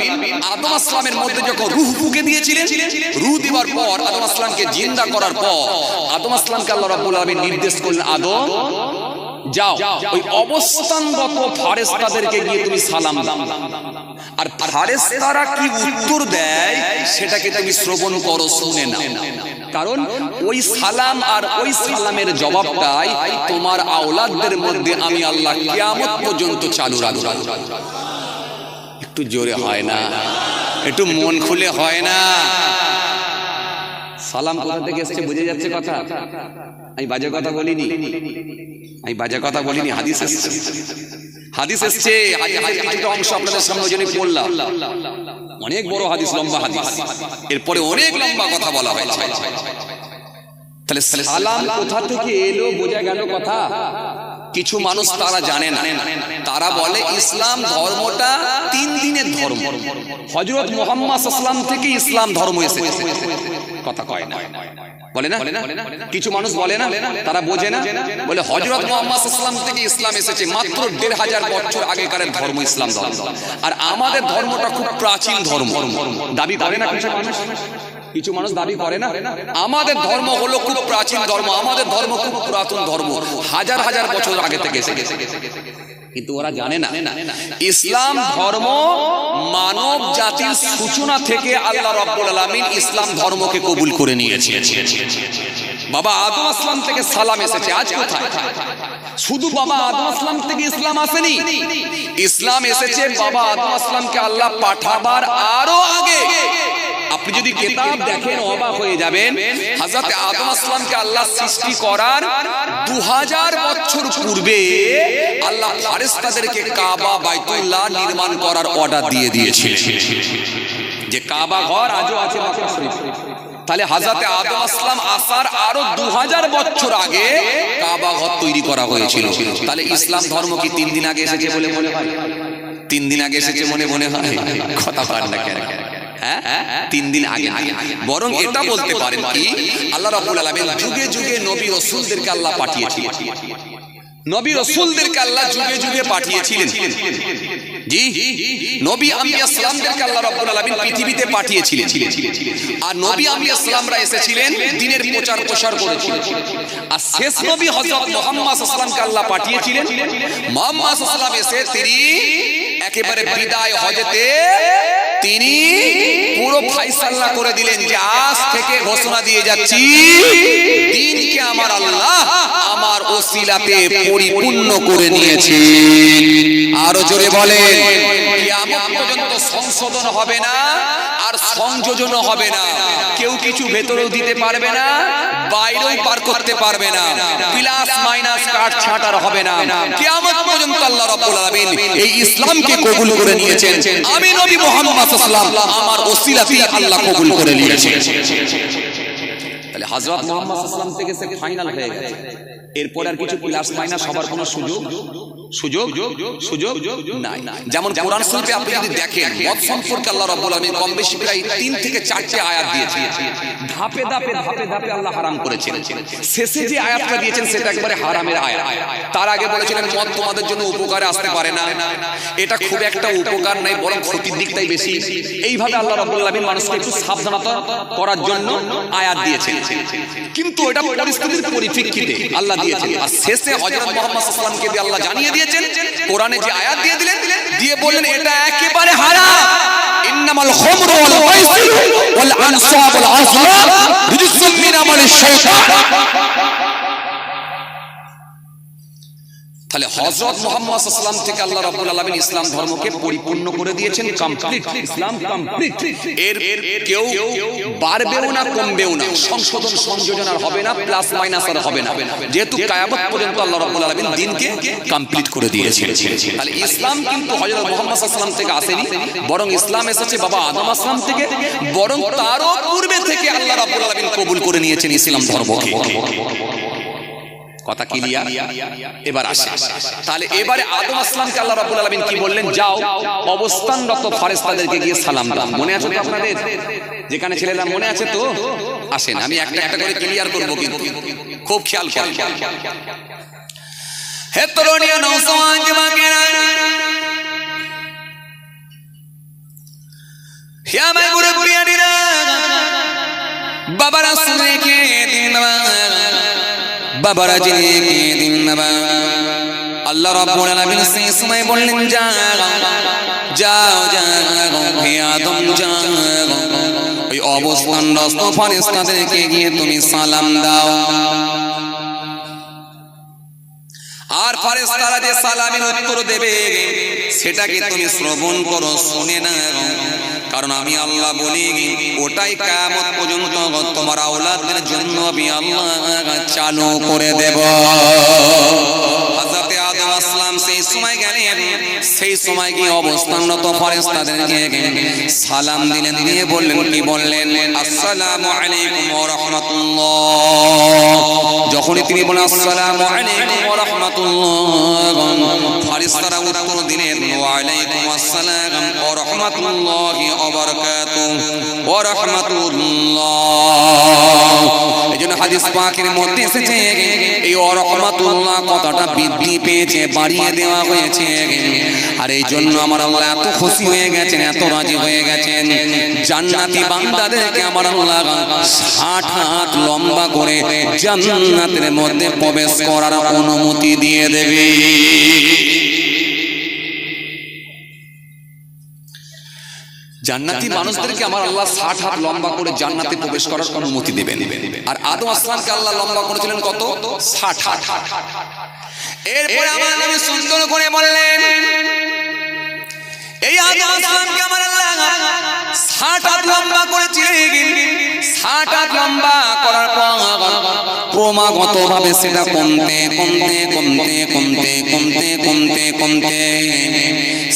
আদম আসলামের মধ্যে যখন রূহ ফুঁকে দিয়েছিলেন, রূহ দেওয়ার পর আদম আসলামকে জিন্দা করার পর আদম আসলামকে আল্লাহ রাব্বুল আলামিন নির্দেশ করলেন, আদম যাও ওই অবস্থানগত ফেরেশতাদেরকে গিয়ে তুমি সালাম দাও। আর ফেরেশতারা কি উত্তর দেয় সেটাকে তুমি শ্রবণ করো, শুনে নাও। কারণ ওই সালাম আর ওই সালামের জবাবটাই তোমার আওলাদদের মধ্যে আমি আল্লাহ কিয়ামত পর্যন্ত চালু রাখব। একটু জোরে হয় না, একটু মন খুলে হয় না? সালাম কোথা থেকে এসেছে বুঝে যাচ্ছে কথা? আমি বাজে কথা বলিনি, আমি বাজে কথা বলিনি। হাদিস এসেছে, হাদিস এসেছে। হাদিসের কিছুটা অংশ আপনাদের সামনে জন্য পড়লাম, অনেক বড় হাদিস, লম্বা হাদিস। এরপরে অনেক লম্বা কথা বলা হয়েছে। তাহলে সালাম কোথা থেকে এলো বোঝা গেল কথা। কিছু মানুষ তারা জানে না, তারা বলে ইসলাম ধর্মটা 3 দিনের ধর্ম, হযরত মুহাম্মদ সাল্লাল্লাহু আলাইহি ওয়াসাল্লাম থেকে ইসলাম ধর্ম এসেছে। কথা কয় না, বলে না? কিছু মানুষ বলে না, তারা বোঝে না, বলে হযরত মুহাম্মদ সাল্লাল্লাহু আলাইহি ওয়াসাল্লাম থেকে ইসলাম এসেছে, মাত্র 1500 বছর আগেকার ধর্ম ইসলাম ধর্ম। আর আমাদের ধর্মটা খুব প্রাচীন ধর্ম দাবি করে না কিছু মানুষ। কিছু মানুষ দাবি করে না আমাদের ধর্ম হলো খুব প্রাচীন ধর্ম, আমাদের ধর্ম খুব পুরাতন ধর্ম, হাজার হাজার বছর আগে থেকে এসেছে। কিন্তু ওরা জানে না ইসলাম ধর্ম মানব জাতির সূচনা থেকে আল্লাহ রাব্বুল আলামিন ইসলাম ধর্মকে কবুল করে নিয়েছে। বাবা আদম আসলাম থেকে সালাম এসেছে। আজ কোথায় শুধু বাবা আদম আসলাম থেকে ইসলাম আসেনি, ইসলাম এসেছে বাবা আদম আসলামকে আল্লাহ পাঠাবার আরো আগে। আপনি যদি কিতাব দেখেন অবাক হয়ে যাবেন। হযরত আদম আসলামকে আল্লাহ সৃষ্টি করার 2000 বছর পূর্বে আল্লাহ ফেরেশতাদেরকে কাবা বাইতুল্লাহ নির্মাণ করার অর্ডার দিয়ে দিয়েছিলেন। যে কাবা ঘর আজও আছে মক্কা শরীফ। তাহলে হযরতে আদম আসলাম আসার আরো 2000 বছর আগে কাবা ঘর তৈরি করা হয়েছিল। তাহলে ইসলাম ধর্ম কি 3 দিন আগে এসেছে বলে মনে হয়? 3 দিন আগে এসেছে মনে হয়? কথা পার না কেন? 3 দিন আগে। বরং এটা বলতে পারেন কি আল্লাহ রাব্বুল আলামিন যুগে যুগে নবী রাসূলদেরকে আল্লাহ পাঠিয়েছিলেন। নবী রাসূলদেরকে আল্লাহ যুগে যুগে পাঠিয়েছিলেন। জি, নবী আম্বিয়া সালামদেরকে আল্লাহ রাব্বুল আলামিন পৃথিবীতে পাঠিয়েছিলেন। আর নবী আম্বিয়া সালামরা এসেছিলেন দ্বীনের প্রচার প্রসার করেছিলেন। আর শেষ নবী হযরত মুহাম্মদ সাল্লাল্লাহু আলাইহি ওয়াসাল্লামকে আল্লাহ পাঠিয়েছিলেন। মুহাম্মদ সাল্লাল্লাহু আলাইহি ওয়াসাল্লাম এসে তিনি একেবারে বিদায় হজেতে তিনি পুরো ফায়সালা করে দিলেন যে আজ থেকে ঘোষণা দিয়ে যাচ্ছি দ্বীনকে আমার আল্লাহ আমার ওসিলাতে পরিপূর্ণ করে নিয়েছে। আরো জোরে বলেন, কিয়ামত পর্যন্ত সংশোধন হবে না আর সংযোজনও হবে না। কেউ কিছু ভেতরেও দিতে পারবে না, বাইরেও পার করতে পারবে না, প্লাস মাইনাস কাট ছাটার হবে না। কিয়ামত পর্যন্ত আল্লাহ রাব্বুল আলামিন এই ইসলামকে কবুল করে নিয়েছেন। আমি নবী মুহাম্মদ সাল্লাল্লাহু আলাইহি ওয়াসাল্লাম আমার ওসিলাতে আল্লাহ কবুল করে নিয়েছেন। তাহলে হযরত মুহাম্মদ সাল্লাল্লাহু আলাইহি ওয়াসাল্লাম থেকে সে ফাইনাল হয়ে গেছে। এরপর আর কিছু প্লাস মাইনাস হবার কোনো সুযোগ নাই। যেমন কোরআন শরীফে আপনি যদি দেখেন মদ সম্পর্কে আল্লাহ রাব্বুল আলামিন কম বেশি প্রায় 3 থেকে 4টে আয়াত দিয়েছেন। ধাপে ধাপে আল্লাহ হারাম করেছেন। শেষে যে আয়াতটা দিয়েছেন সেটা একবারে হারামের আয়াত। তার আগে বলেছিলেন মদ তোমাদের জন্য উপকারে আসতে পারে না, এটা খুব একটা উপকার নাই বরং ক্ষতির দিকটাই বেশি। এইভাবে আল্লাহ রাব্বুল আলামিন মানুষকে একটু সাবধানতা করার জন্য আয়াত দিয়েছেন। কিন্তু এটা পরিস্থিতির পরিপ্রেক্ষিতে আল্লাহ দিয়েছেন। আর শেষে হযরত মুহাম্মদ সাল্লাল্লাহু আলাইহি ওয়াসাল্লামকে দিয়ে আল্লাহ জানিয়ে দিয়েছেন, কোরআনে যে আয়াত দিয়ে দিলেন, দিয়ে বললেন এটা একেবারে হারাম। ইন্নামাল খামরু ওয়াল মাইসিরু ওয়াল আনসাব ওয়াল আজলাম রিজসুম মিন আমালিশ শাইতান। তাহলে হযরত মুহাম্মদ সাল্লাল্লাহু আলাইহি ওয়াসাল্লাম থেকে আল্লাহ রাব্বুল আলামিন ইসলাম ধর্মকে পরিপূর্ণ করে দিয়েছেন, কমপ্লিট। ইসলাম কমপ্লিট। এর কেউ বাড়বেও না কমবেও না, সংশোধন সংযোজন আর হবে না, প্লাস মাইনাস আর হবে না, যেহেতু কিয়ামত পর্যন্ত আল্লাহ রাব্বুল আলামিন দ্বীনকে কমপ্লিট করে দিয়েছেন। তাহলে ইসলাম কিন্তু হযরত মুহাম্মদ সাল্লাল্লাহু আলাইহি ওয়াসাল্লাম থেকে আসেনি, বরং ইসলাম এসেছে বাবা আদম আসলাম থেকে, বরং তারও পূর্বে থেকে আল্লাহ রাব্বুল আলামিন কবুল করে নিয়েছেন ইসলাম ধর্মকে। কথা ক্লিয়ার? এবার আসে, তাহলে এবারে আদম আসলামকে আল্লাহ রাব্বুল আলামিন কি বললেন? যাও অবস্থানরত ফেরেশতাদেরকে গিয়ে সালাম দাও। মনে আছে তো আপনাদের? যেখানে ছেলেরা মনে আছে তো? আসেন আমি একটা একটা করে ক্লিয়ার করব, কিন্তু খুব খেয়াল করেন। হে তরুণীরা নওজওয়ান যুবকেরা, হে আমার মুরব্বিয়ারা, বাবারা শুনেকে দিন, বাবারা জেনে দিন না। আল্লাহ রাব্বুল আলামিন সেই সময় বললেন যাও হে আদম যাও, ওই অবস্থানরত ফেরেশতাদেরকে গিয়ে তুমি সালাম দাও। আর ফেরেশতারা যে সালামের উত্তর দেবে সেটাকে তুমি শ্রবণ করো, শুনে না, কারণ আমি আল্লাহ বলি ওটাই কিয়ামত পর্যন্ত তোমার আওলাদের জন্য আমি আল্লাহ চালু করে দেব। হযরত আদম আসলাম সেই সময় গেলেন, সেই সময় গিয়ে অবস্থানরত ফেরেশতাদেরকে সালাম দিলেন, দিয়ে বললেন কি বললেন? আসসালামু আলাইকুম ওয়া রাহমাতুল্লাহ। যখনই তিনি বলেন আসসালামু আলাইকুম ওয়া রাহমাতুল্লাহ, ফেরেশতারা উত্তর দিলেন ওয়া আলাইকুম আসসালাম ওয়া রাহমাতুল্লাহি ওয়া বারাকাতুহু ওয়া রাহমাতুল্লাহ। এজন্য হাদিস পাকের মধ্যে এসেছে এই ওয়া রাহমাতুল্লাহ কথাটা বৃদ্ধি পেয়েছে, বাড়িয়ে দেওয়া হয়েছে। আর এই জন্য আমার আল্লাহ এত খুশি হয়ে গেছেন, এত রাজি হয়ে গেছেন, জান্নাতি বান্দাদেরকে আমার আল্লাহ 60 হাত লম্বা করে জান্নাতের মধ্যে প্রবেশ করার অনুমতি দিয়ে দেবে। জান্নাতি মানুষদেরকে আমার আল্লাহ 60 হাত লম্বা করে জান্নাতে প্রবেশ করার অনুমতি দেবেন। আর আদম আসলামকে আল্লাহ লম্বা করেছিলেন কত? 60 হাত। এরপর আমার নবী সুন্দর করে বললেন এই আদম আসলামকে আমার আল্লাহ 60 হাত লম্বা করেছিলেন। 60 হাত লম্বা করার পর ক্রমাগতভাবে সেটা কমতে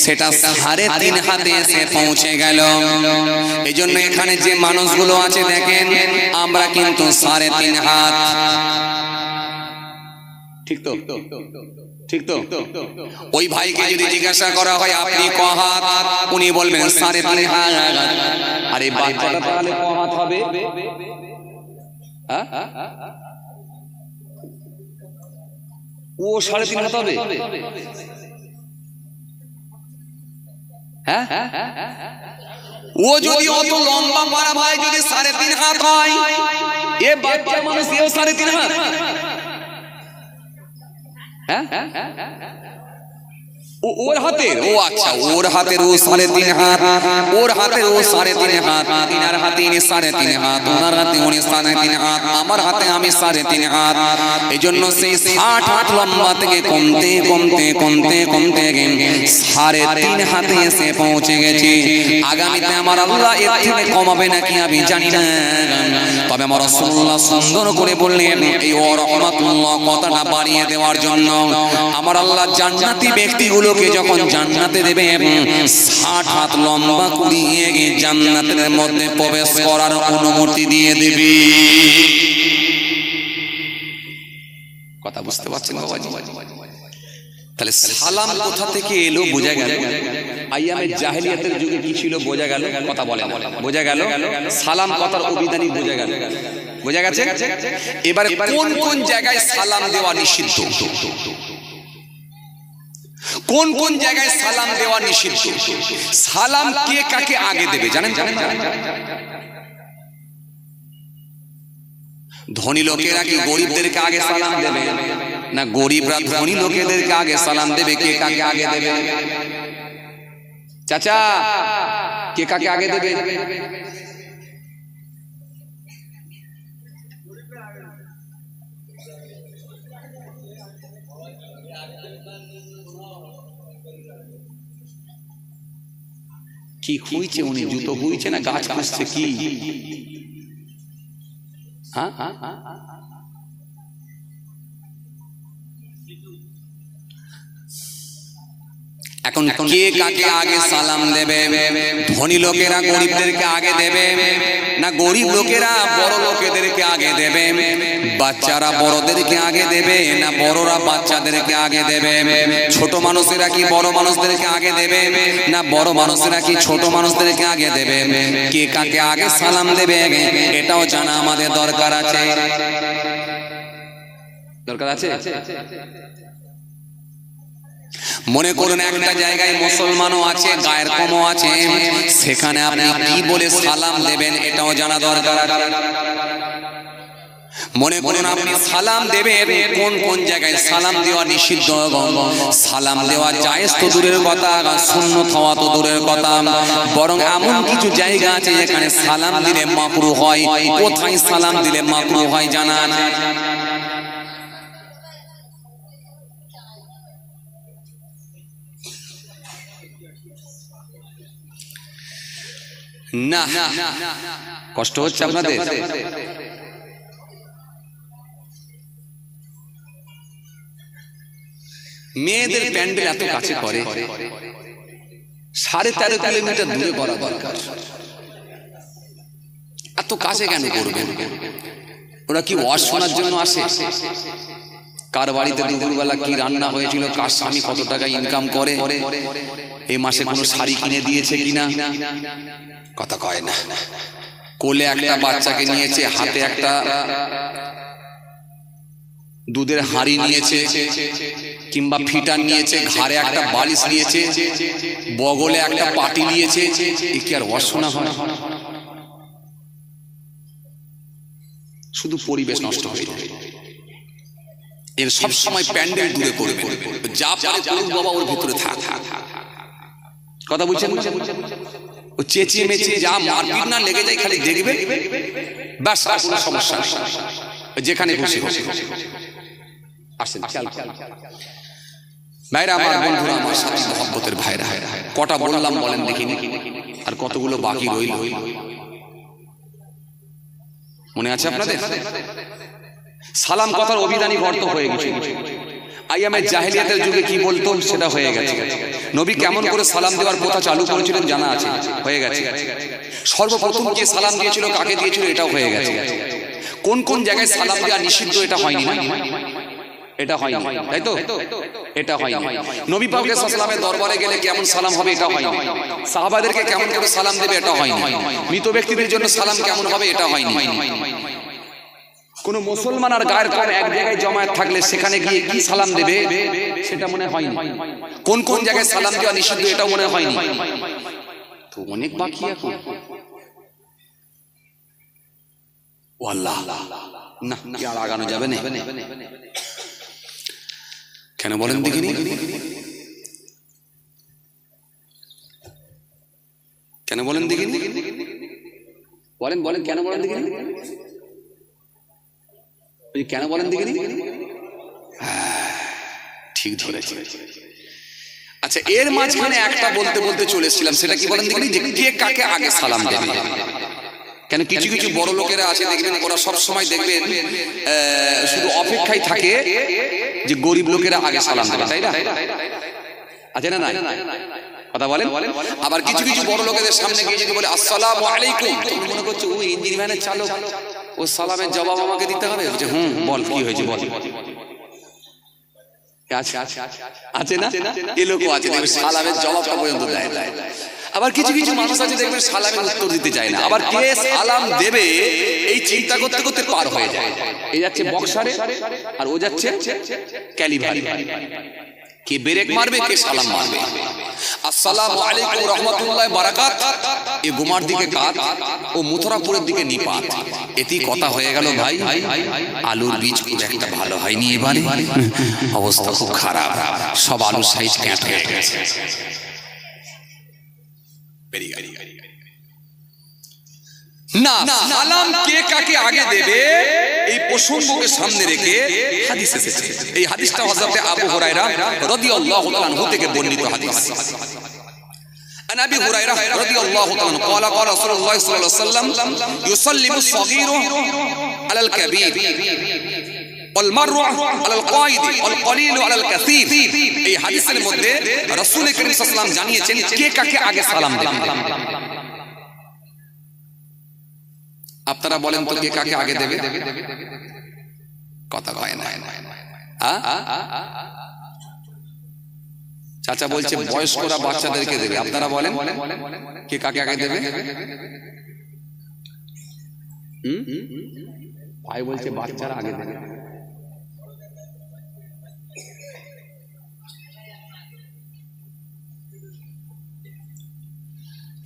সেটা 3.5 হাতে এসে পৌঁছে গেল। এই জন্য এখানে যে মানুষগুলো আছে দেখেন, আমরা কিন্তু 3.5 হাত। ঠিক তো? ঠিক তো? ওই ভাইকে যদি জিজ্ঞাসা করা হয় আপনি ক হাত, উনি বলবেন 3.5 হাত। আরে বাচ্চাটা তাহলে ক হাত হবে? ও 3.5 হাত হবে? হ্যাঁ, ও যদি অত লম্বা পারা ভাই যদি 3.5 হাত হয়, এ বাচ্চা মানুষ এও 3.5 হাত। হ্যাঁ, ওর হাতের, ও আচ্ছা, ওর হাতের ও 3.5 হাত, ওর হাতের ও 3.5 হাত, ইনার হাতে ইনি 3.5 হাত, ওনার হাতে উনি 3.5 হাত, আমার হাতে আমি 3.5 হাত। এই জন্য সেই 60 হাত লম্বা থেকে কমতে কমতে কমতে কমতে 3.5 হাতে এসে পৌঁছে গেছি। আগামীতে আমার আল্লাহ এর থেকে কমাবে নাকি আমি জানি না, তবে আমার রাসূলুল্লাহ সুন্দর করে বললেন এই ও রাহমাতুল্লাহ কথাটা বাড়িয়ে দেওয়ার জন্য আমার আল্লাহ জান্নাতি ব্যক্তিগুলোকে যখন জান্নাতে দেবে 60 হাত লম্বা করিয়ে জান্নাতের মধ্যে প্রবেশ করার অনুমতি দিয়ে দেবে। কথা বুঝতে পারছেন বাবাজি? তাহলে সালাম কোথা থেকে এলো বোঝা গেল। আইয়ামে জাহেলিয়াতের যুগে কি ছিল বোঝা গেল। কথা বলে বোঝা গেল। সালাম কথার অভিধানিক বোঝা গেল। বোঝা গেছে? এবারে কোন কোন জায়গায় সালাম দেওয়া নিষিদ্ধ, কোন কোন জায়গায় সালাম দেওয়া নিষিদ্ধ, সালাম কে কাকে আগে দেবে জানেন? ধনী লোকেরা কি গরিবদেরকে আগে সালাম দেবে, না গরিবরা ধনী লোকেদেরকে আগে সালাম দেবে? কে কাকে আগে দেবে? চাচা, কে কাকে আগে দেবে? কি খুঁজছে উনি? জুতো খুঁজছে না গাছ খুঁজছে কি? হ্যাঁ, এখন কে কাকে আগে সালাম দেবে? ধনী লোকেরা গরিবদেরকে আগে দেবে, না গরিব লোকেরা বড় লোকেদেরকে আগে দেবে? বাচ্চারা বড়দেরকে আগে দেবে, না বড়রা বাচ্চাদেরকে আগে দেবে? ছোট মানুষেরা কি বড় মানুষদেরকে আগে দেবে, না বড় মানুষেরা কি ছোট মানুষদেরকে আগে দেবে? কে কাকে আগে সালাম দেবে এটাও জানা আমাদের দরকার আছে। দরকার আছে? মনে করুন একটা জায়গায় মুসলমানও আছে, গায়ের কমও আছে, সেখানে আপনি কি বলে সালাম দেবেন এটাও জানা দরকার আছে। মনে করুন আপনি সালাম দেবেন, কোন কোন জায়গায় সালাম দেওয়া নিষিদ্ধ, সালাম দেওয়া জায়েজ তো দূরের কথা, সুন্নাত হওয়া তো দূরের কথা, বরং এমন কিছু জায়গা আছে যেখানে সালাম দিলে মাকরুহ হয়। কোথায় সালাম দিলে মাকরুহ হয় জানা আছে? না, কষ্ট হচ্ছে আপনাদের? মেয়েদের প্যান্ডেল এত কাছে করে, 13.5 কিলোমিটার দূরে করা দরকার। এত কাছে কেন করবে? ওরা কি ওয়াজ শোনার জন্য আসে? কার বাড়িতে দুপুরবেলা কি রান্না হয়েছিল, কার স্বামী কত টাকা ইনকাম করে, এই মাসে কোনো শাড়ি কিনে দিয়েছে কিনা, কথা কয় না। কোলে একটা বাচ্চাকে নিয়েছে, হাতে একটা দুধের হাঁড়ি নিয়েছে কিংবা ফিটার নিয়েছে, ঘাড়ে একটা বালিশ নিয়েছে, বগলে একটা পাটি নিয়েছে, এ কি আর ওয়াজ শোনা হয়? শুধু পরিবেশ নষ্ট হয়ে যায়। এর সব সময় প্যান্ডেল দূরে করবে, যা পারে করুক বাবা, ওর ভিতরে থাক। কথা বুঝছেন? ও চেঁচিয়ে মেচিয়ে যা মারপিট না লেগে যায়, খালি দেখবে ব্যাস, আর কোনো সমস্যা নেই, যেখানে খুশি খুশি আসেন। ভাইরা আমার, বন্ধুরা আমার, সাথী মহব্বতের ভাইরা, কটা বললাম বলেন দেখিনি, আর কতগুলো বাকি রইল মনে আছে আপনাদের? সালাম কথার অভিধানিক অর্থ হয়ে গেছে। আইয়ামে জাহেলিয়াতের যুগে কি বলতো সেটা হয়ে গেছে। নবী কেমন করে সালাম দেওয়ার প্রথা চালু করেছিলেন জানা আছে, হয়ে গেছে। সর্বপ্রথম কে সালাম দিয়েছিল, কাকে দিয়েছিল, এটাও হয়ে গেছে। কোন কোন জায়গায় সালাম দেওয়া নিষিদ্ধ এটা হয়নি না, এটা হয়নি, তাই তো? এটা হয়নি। নবী পাক সাল্লামের দরবারে গেলে কেমন সালাম হবে এটা হয়নি। সাহাবাদেরকে কেমন করে সালাম দেবে এটা হয়নি। মৃত ব্যক্তিদের জন্য সালাম কেমন হবে এটা হয়নি। কোন মুসলমান আর গায়ের কম এক জায়গায় জমায়েত থাকলে সেখানে গিয়ে কি সালাম দেবে সেটা মনে হয়নি। কোন কোন জায়গায় সালাম দেওয়া নিষিদ্ধ এটাও মনে হয়নি। তো অনেক বাকি এখন। ও আল্লাহ, না আর আগানো যাবে না। কেন বলেন দেখিনি, কেন বলেন দেখিনি, বলেন বলেন কেন বলেন দেখিনি, কেন বলেন দেখিনি? ঠিক ধরেছি। আচ্ছা, এর মাঝখানে একটা বলতে বলতে চলে এসেছিলাম, সেটা কি বলেন দেখিনি, যে কে কাকে আগে সালাম দেবে। কেন কিছু কিছু বড় লোকেরা আছে দেখবেন, ওরা সব সময় দেখবেন শুধু অপেক্ষায় থাকে যে গরিব লোকেরা আগে সালাম দেবে, তাই না? আছে না? না কথা বলেন। আবার কিছু কিছু বড় লোকেদের সামনে গিয়ে যদি বলে আসসালামু আলাইকুম, তুমি মনে করছো ও ইঞ্জিন ভ্যানের চালক, ও সালামের জবাব আমাকে দিতে হবে। বল কি হয়েছে বল। আছে না, এ লোকও আছে দেখবে সালামের জবাবটা পর্যন্ত দেয়। আবার কিছু কিছু মানুষ আছে দেখবেন সালামের উত্তর দিতে চায় না। আবার কে সালাম দেবে এই চিন্তা করতে করতে পার হয়ে যায়। এই যাচ্ছে বক্সারে আর ও যাচ্ছে ক্যালিভারি। কে ব্রেক মারবে, কে সালাম মারবে। আসসালামু আলাইকুম রাহমাতুল্লাহি বারাকাত, এ গোমার দিকে কাত, ও মথুরাপুরের দিকে নিপাত। এতেই কথা হয়ে গেল ভাই। আলুর বীজ খুব একটা ভালো হয়নি এবারে, অবস্থা খুব খারাপ, সব আলুর সাইজ ক্যাট হয়ে গেছে। না, সালাম কে কাকে আগে দেবে এই প্রসঙ্গকে সামনে রেখে হাদিস এসেছে। এই হাদিসটা হযরত আবু হুরায়রা রাদিয়াল্লাহু তাআলা আনহু থেকে বর্ণিত হাদিস। عن ابي هريره رضي الله تعالى عنه قال قال رسول الله صلى الله عليه وسلم يسلم الصغير على الكبير والمرء على القائد والقليل على الكثير। এই হাদিসের মধ্যে রাসূল করিম সাল্লাল্লাহু আলাইহি ওয়াসাল্লাম জানিয়েছেন কে কাকে আগে সালাম দেবে। আপনারা বলেন তো কে কাকে আগে দেবে? কথা কয় না। চাচা বলছে বয়স্করা বাচ্চাদেরকে দেবে, আপনারা বলেন কে কাকে আগে দেবে? ভাই বলছে বাচ্চারা আগে দেবে।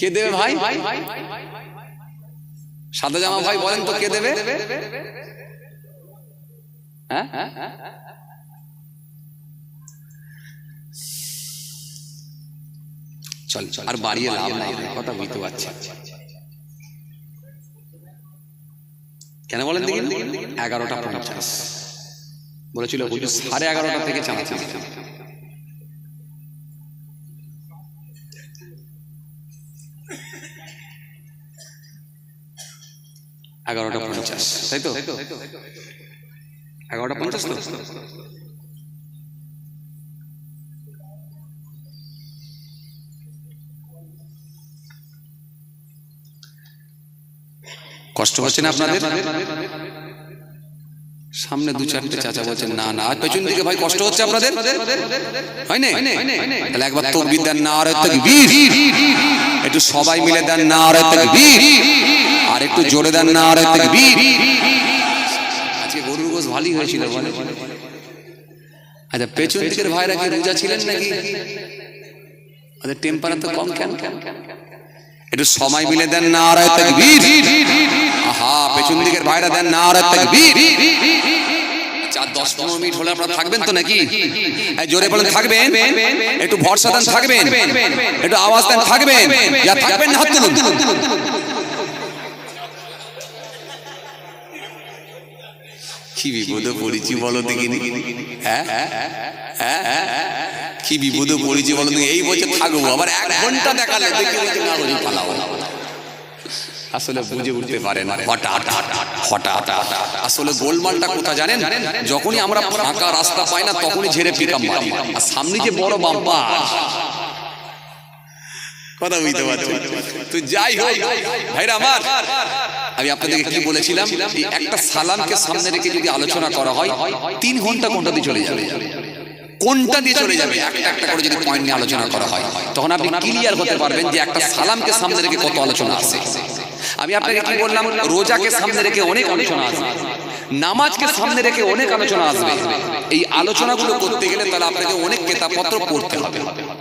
কে দেবে ভাই? সাদা জামা ভাই বলেন তো কে দেবে? হ্যাঁ, চল চল আর বাড়িয়ে লাভ নাই, কথা বুঝতে পারছি। কেন বলেন দেখি? 11:50 বলেছিল, 11:30 থেকে চালাচ্ছি। 11:50, তাই তো? 11:50 তো? কষ্ট হচ্ছে না আপনাদের? সামনে দু চারটে চাচা বলছেন না না, পেছন দিকে ভাই কষ্ট হচ্ছে আপনাদের, হয় না? তাহলে একবার তাকবীর দেন, নারে তাকবীর। একটু সবাই মিলে দেন নারে তাকবীর, আর একটু জোরে দেন নারে তাকবীর। আজকে গরুর গোশ ভালোই হয়েছিল বলে। আচ্ছা, পেছন দিকের ভাইরা কি রোজা ছিলেন নাকি? ওদের টেম্পারেচার কম কেন? একটু সময় মিলে দেন নারে তাকবীর। আহা, পেছন দিকের ভাইরা দেন নারে তাকবীর। আচ্ছা, 10-15 মিনিট হলে আপনারা থাকবেন তো নাকি? জোরে বলেন থাকবেন, একটু ভরসা দেন থাকবেন, একটু আওয়াজ দেন থাকবেন। যা থাকবেন না হাত তুলুন। কি বিপদে পড়েছি বলো দেখিনি? হ্যাঁ, কি বিপদে পড়েছি বলো দেখি। এই বছর থাকবো, আবার 1 ঘন্টা দেখালে দেখি পালাও। আসলে বুঝে উঠতে পারে না। হঠাৎ হঠাৎ আসলে গোলমালটা কোথা জানেন? যখনই আমরা ফাঁকা রাস্তা পাই না তখনই ঝেড়ে পিকাম মারি, আর সামনে যে বড় বাম্পার, কথা বুঝতে পারছেন? তো যাই হোক ভাইরা আমার, আমি আপনাদেরকে কি বলেছিলাম, এই একটা সালামকে সামনে রেখে যদি আলোচনা করা হয় 3 ঘন্টা কোনটা দিয়ে চলে যাবে, কোনটা দিয়ে চলে যাবে। একটা একটা করে যদি পয়েন্ট নিয়ে আলোচনা করা হয় তখন আপনি ক্লিয়ার হতে পারবেন যে একটা সালামকে সামনে রেখে কত আলোচনা আছে। আমি আপনাকে কি বললাম, রোজাকে সামনে রেখে অনেক আলোচনা আসবে, নামাজকে সামনে রেখে অনেক আলোচনা আসবে। এই আলোচনাগুলো করতে গেলে তাহলে আপনাকে অনেক কিতাবপত্র পড়তে হবে,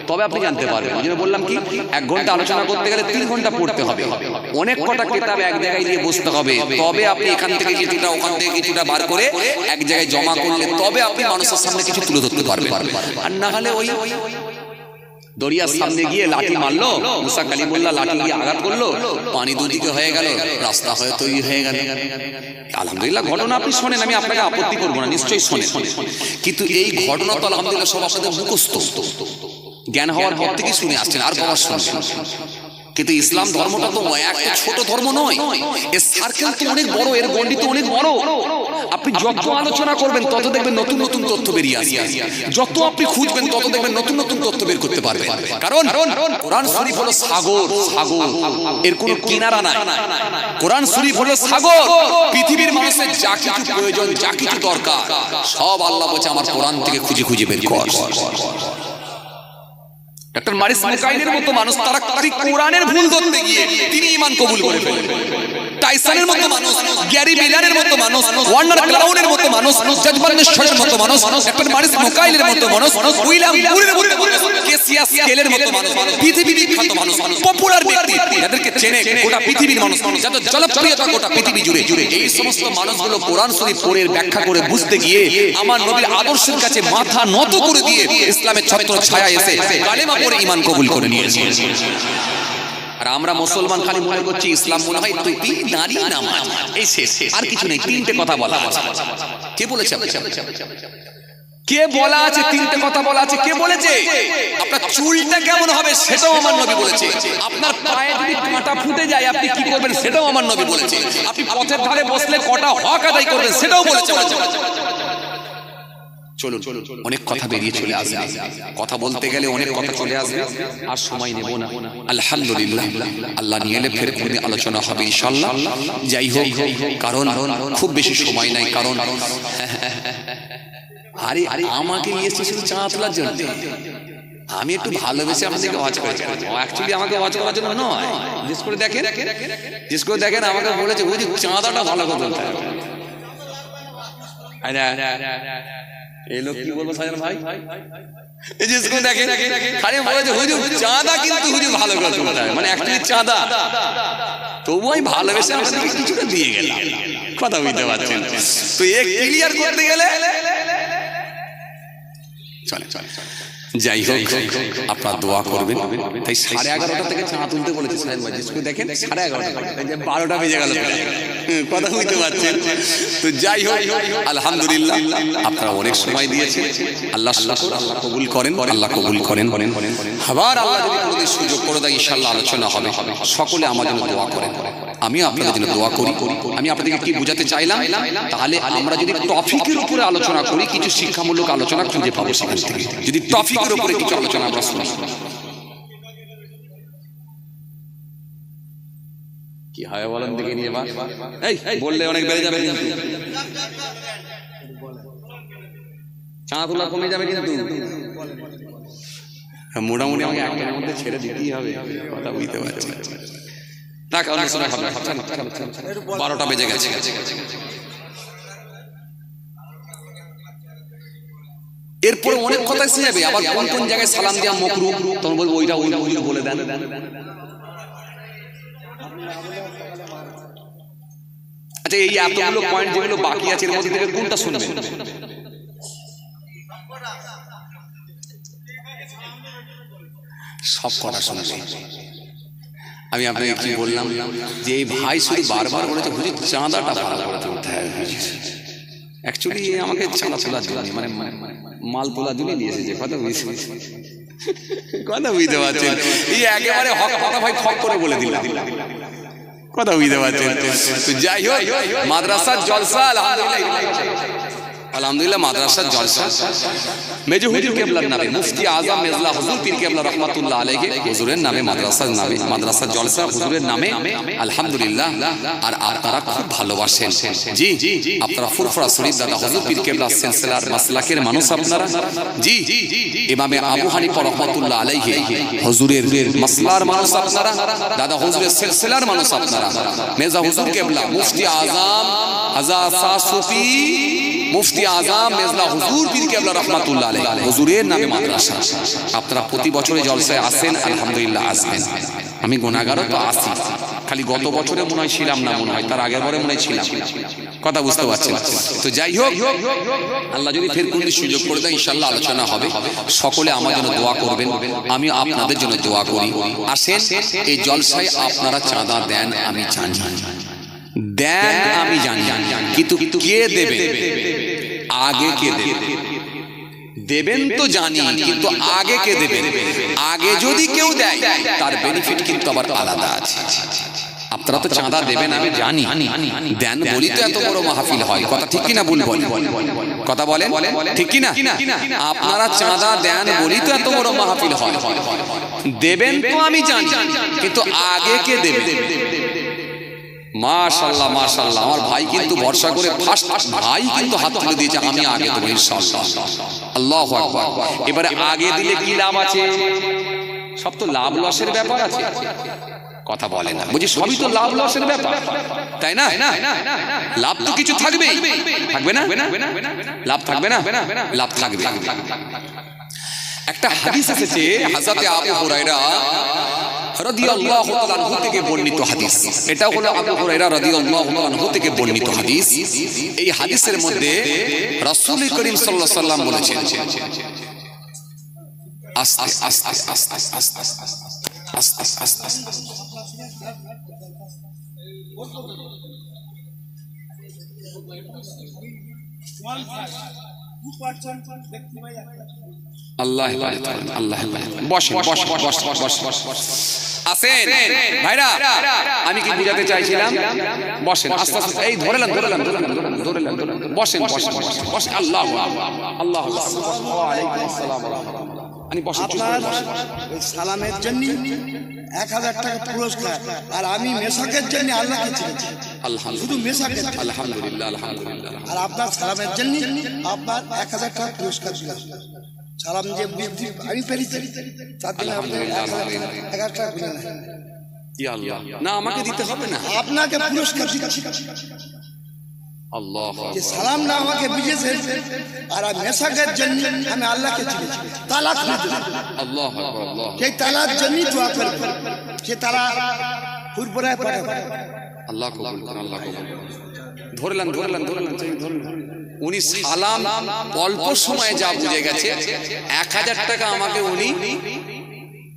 তবে আপনি জানতে পারবেন। ওই জন্য বললাম কি, 1 ঘন্টা আলোচনা করতে গেলে 3 ঘন্টা পড়তে হবে, অনেক কটা কিতাব এক জায়গায় নিয়ে বসতে হবে, তবে আপনি এখান থেকে কিছুটা ওখান থেকে কিছুটা বার করে এক জায়গায় জমা করলে তবে আপনি মানুষের সামনে কিছু তুলে ধরতে পারবেন। আর না হলে ওই দরিয়ার সামনে গিয়ে লাঠি মারলো, মুসা কালিমুল্লাহ লাঠি দিয়ে আঘাত করলো, পানি দুদিকে হয়ে গেল, রাস্তা হয়ে তৈরি হয়ে গেল। আলহামদুলিল্লাহ ঘটনা আপনি শোনেন, আমি আপনাকে আপত্তি করবো না, নিশ্চয়ই শোনেন, কিন্তু এই ঘটনা তো আলহামদুলিল্লাহ সব আপনাদের মুখস্থ, জ্ঞান হওয়ার পর থেকে শুনে আসছেন আর বাবা শুনছেন। কিন্তু ইসলাম ধর্মটা তো একটা ছোট ধর্ম নয়, এর সার্কেল তো অনেক বড়, এর গণ্ডি তো অনেক বড়। আপনি যত আলোচনা করবেন তত দেখবেন নতুন নতুন তথ্য বেরিয়ে আসবে, যত আপনি খুঁজবেন তত দেখবেন নতুন নতুন তথ্য বের করতে পারবেন। কারণ কোরআন শরীফ হলো সাগর, সাগর, এর কোনো কিনারা নাই। কোরআন শরীফ হলো সাগর, পৃথিবীর মানুষের যা কিছু প্রয়োজন, যা কিছু দরকার সব আল্লাহ বলছে আমার কোরআন থেকে খুঁজে খুঁজে বের কর। ডক্টর মারিস মুকাইলের মতো মানুষ তারা কোরআনের ভুল ধরতে গিয়ে তিনি ঈমান কবুল করে ফেলেন। টাইসনের মতো মানুষ, গ্যারি মিলারের মতো মানুষ, ওয়ার্নার ক্লাউনের মতো মানুষ, জজবান্নেশ্বরের মতো মানুষ, ডক্টর মারিস মুকাইলের মতো মানুষ, উইলিয়াম বুরের মতো মানুষ, কেসিয়া স্কেলের মতো মানুষ, পৃথিবী বিখ্যাত মানুষ, পপুলার ব্যক্তি, যাদেরকে চেনে গোটা পৃথিবীর মানুষ, যাদের জনপ্রিয়তা গোটা পৃথিবী জুড়ে, এই সমস্ত মানুষগুলো কোরআন শরীফ পড়ে ব্যাখ্যা করে বুঝতে গিয়ে আমার নবীর আদর্শের কাছে মাথা নত করে দিয়ে ইসলামের ছত্র ছায়া এসে কালেমা পড়ে ঈমান কবুল করে নিয়েছে। আর আমরা মুসলমান খালি মনে করছি ইসলাম মনে হয় টুপি, দাড়ি, নামাজ, এই শেষ, আর কিছু নেই। 3টে কথা বলা আছে। কে বলেছে? কে বলা আছে? 3টে কথা বলা আছে। কে বলেছে? আপনার চুলটা কেমন হবে সেটাও আমার নবী বলেছে। আপনার পায়ে যদি কাঁটা ফুটে যায় আপনি কি করবেন সেটাও আমার নবী বলেছে। আপনি পথের ধারে বসলে কটা হক আদায় করবেন সেটাও বলেছে। চলুন, অনেক কথা বেরিয়ে চলে আসবে, কথা বলতে গেলে অনেক কথা চলে আসবে, আর সময় নেব না। আলহামদুলিল্লাহ আল্লাহ নিয়ে এলে ফের করে আলোচনা হবে ইনশাআল্লাহ। যাই হোক, কারণ খুব বেশি সময় নাই। কারণ আরে আমাকে নিয়েছে শুধু চা তোলার জন্য, আমি একটু ভালোবেসে আপনাদেরকে ওয়াচ করেছি। অ্যাকচুয়ালি আমাকে ওয়াচ করার জন্য নয়, জিজ্ঞেস করে দেখেন, আমাকে বলেছে বুঝি চাঁদাটা ভালো করে তুলতে হবে। এই লোক কি বলবো সাজান ভাই, দেখেন চাঁদা কিন্তু হুজুর ভালো করে তুলতে হবে, মানে অ্যাকচুয়ালি চাঁদা, তবু আমি ভালোবেসে আপনাদেরকে কিছুটা দিয়ে গেলাম, কথা বুঝতে পারছেন? তো এ ক্লিয়ার করতে গেলে চলে। যাই হোক, আপনারা দোয়া করবেন। তাই 11:30 থেকে চা তুলতে বলেছে সাহেব ভাই, দেখেন 11:30, 12টা বেজে গেল, কথা বুঝতে পারছেন? তো যাই হোক আলহামদুলিল্লাহ আপনারা অনেক সময় দিয়েছেন, আল্লাহ আল্লাহ কবুল করেন, আল্লাহ কবুল করেন। আবার আল্লাহ যদি কোনোদিন সুযোগ করে দেয় ইনশাআল্লাহ আলোচনা হবে। সকলে আমার জন্য দোয়া করেন, আমিও আপনাদের জন্য দোয়া করি। আমি আপনাদেরকে কি বোঝাতে চাইলাম, তাহলে আমরা যদি টপিকের উপরে আলোচনা করি কিছু শিক্ষামূলক আলোচনা খুঁজে পাবো সেখান থেকে, যদি টপিকের উপরে কিছু আলোচনা আমরা শুনি। কি হয় বলেন দেখে নিয়ে এই বললে অনেক বেড়ে যাবে, কিন্তু চাঁদুলা কমে যাবে, কিন্তু মোটামুটি আমাকে একটার মধ্যে ছেড়ে দিতেই হবে, কথা বুঝতে পারছি না। কারণ 12টা বেজে গেছে। এরপরে অনেক কথা এসে যাবে, আবার কোন কোন জায়গায় সালাম দেওয়া মাকরুহ, তখন বলবো ওইটা বলে দেন। আচ্ছা, এই এতগুলো পয়েন্ট যেগুলো বাকি আছে এর মধ্যে থেকে কোনটা শুনবেন? সব কথা শুনবে। আমি আপনাকে কি বললাম যে এই ভাই শুধু বারবার বলেছে হুজুর চাঁদাটা ভালো করে তুলতে হবে। অ্যাকচুয়ালি আমাকে চাঁদা তোলার জন্য, মানে মাল তোলার জন্য নিয়ে এসেছে, কথা বুঝতে পারছেন? এই একেবারে হক কথা ভাই খক করে বলে দিলাম। কথা বুঝতে পারছেন? তো যাই হোক, মাদ্রাসার জলসা আলহামদুলিল্লাহ, মাদ্রাসার জলসা মেজো হুজুর কেবলার নামে, মুফতি আজম মেজলা হুজুর পীর কেবলা রহমাতুল্লাহ আলাইহি হুজুরের নামে মাদ্রাসার জলসা হুজুরের নামে আলহামদুলিল্লাহ। আর আপনারা খুব ভালোবাসেন, জি আপনারা ফুরফুরা শরীফ দাদা হুজুর পীর কেবলা সিলসিলার মাসলাকের মানুষ আপনারা, জি ইমামে আবু হানিফা রহমাতুল্লাহ আলাইহি হুজুরের মাসলার মানুষ আপনারা, দাদা হুজুরের সিলসিলার মানুষ আপনারা। মেজা হুজুর কেবলা মুফতি আজম সুফি মুফতি আজম মেজলা হুজুর পীর কেবলা রহমাতুল্লাহ আলাইহি হুজুরের নামে মাদ্রাসা। আপনারা প্রতি বছরে জলসায় আসেন, আলহামদুলিল্লাহ আসবেন। আমি গুনাহগারও তো আসি, খালি গত বছরে মনে হয় ছিলাম না, মনে হয় তার আগের বারে মনে হয় ছিলাম, কথা বুঝতে পারছেন? তো যাই হোক, আল্লাহ যদি ফের কোনদিন সুযোগ করে দেয় ইনশাআল্লাহ আলোচনা হবে। সকলে আমার জন্য দোয়া করবেন, আমি আপনাদের জন্য দোয়া করি। আসেন, এই জলসায় আপনারা চাঁদা দেন আমি জানি, দেন আমি জানি, কিন্তু কে দেবে, আগে কে দেবে, দেবেন তো জানি, কিন্তু আগে কে দেবেন? আগে যদি কেউ দেয় তার বেনিফিট কিন্তু আবার আলাদা আছে। আপনারা তো চাঁদা দেবেন আমি জানি, দেন বলি তো এত বড় মাহফিল হয়, কথা ঠিক কিনা? ভুল বলি, কথা বলেন ঠিক কিনা? আপনারা চাঁদা দেন বলি তো এত বড় মাহফিল হয়, দেবেন তো আমি জানি, কিন্তু আগে কে দেবে? মাশাআল্লাহ মাশাআল্লাহ, আমার ভাই কিন্তু ভরসা করে ফার্স্ট ভাই কিন্তু হাত তুলে দিয়েছে, আমি আগে দেব ইনশাআল্লাহ। আল্লাহু আকবার। এবারে আগে দিলে কি লাভ আছে? সব তো লাভ লসের ব্যাপার আছে, কথা বলে না বুঝি? সবই তো লাভ লসের ব্যাপার, তাই না? লাভ তো কিছু থাকবে, থাকবে না? লাভ থাকবে না? লাভ থাকবে। একটা হাদিস এসেছে হযরত আবু হুরায়রা রাদিয়াল্লাহু তাআলা আনহু থেকে বর্ণিত হাদিস। এটা হলো আবু হুরায়রা রাদিয়াল্লাহু তাআলা আনহু থেকে বর্ণিত হাদিস। এই হাদিসের মধ্যে রাসূল করিম সাল্লাল্লাহু আলাইহি ওয়াসাল্লাম বলেছেন, আস্তে আস্তে আস্তে আস্তে আস্তে আস্তে আল্লাহ আল্লাহ বসেন বসেন আসেন ভাইরা, আমি কি বুঝাতে চাইছিলাম? বসেন আস্তে আস্তে, এই ধরেলেন বসেন বসেন বসেন। আল্লাহ আল্লাহ ওয়ালাইকুম আসসালাম। আমি বসেন, সালামের জন্য 1000 টাকা পুরস্কার, আর আমি মেসাকের জন্য আল্লাহকে চিনেছি, শুধু মেসাকের। আলহামদুলিল্লাহ আলহামদুলিল্লাহ। আর আপনার সালামের জন্য আপনার 1000 টাকা পুরস্কার দিলাম। সালাম যে বৃদ্ধি আমি পেরেছি তার জন্য আপনি 1000 টাকা দিলেন। ইয়া আল্লাহ, না আমাকে দিতে হবে না, আপনাকে পুরস্কার দিচ্ছি। আল্লাহ, যে সালাম না আমাকে বুঝেছেন, আর মেসাকের জন্য আমি আল্লাহকে চিনেছি। তালাক আল্লাহ আল্লাহ, সেই তালাক জন্যই দোয়া করবেন, সে তারা ফুরফুরায় পাঠাবে। আল্লাহ কবুল করুন, আল্লাহ কবুল করুন। ধরলেন উনি সালাম অল্প সময়ে যা বুঝে গেছে, 1000 টাকা আমাকে উনি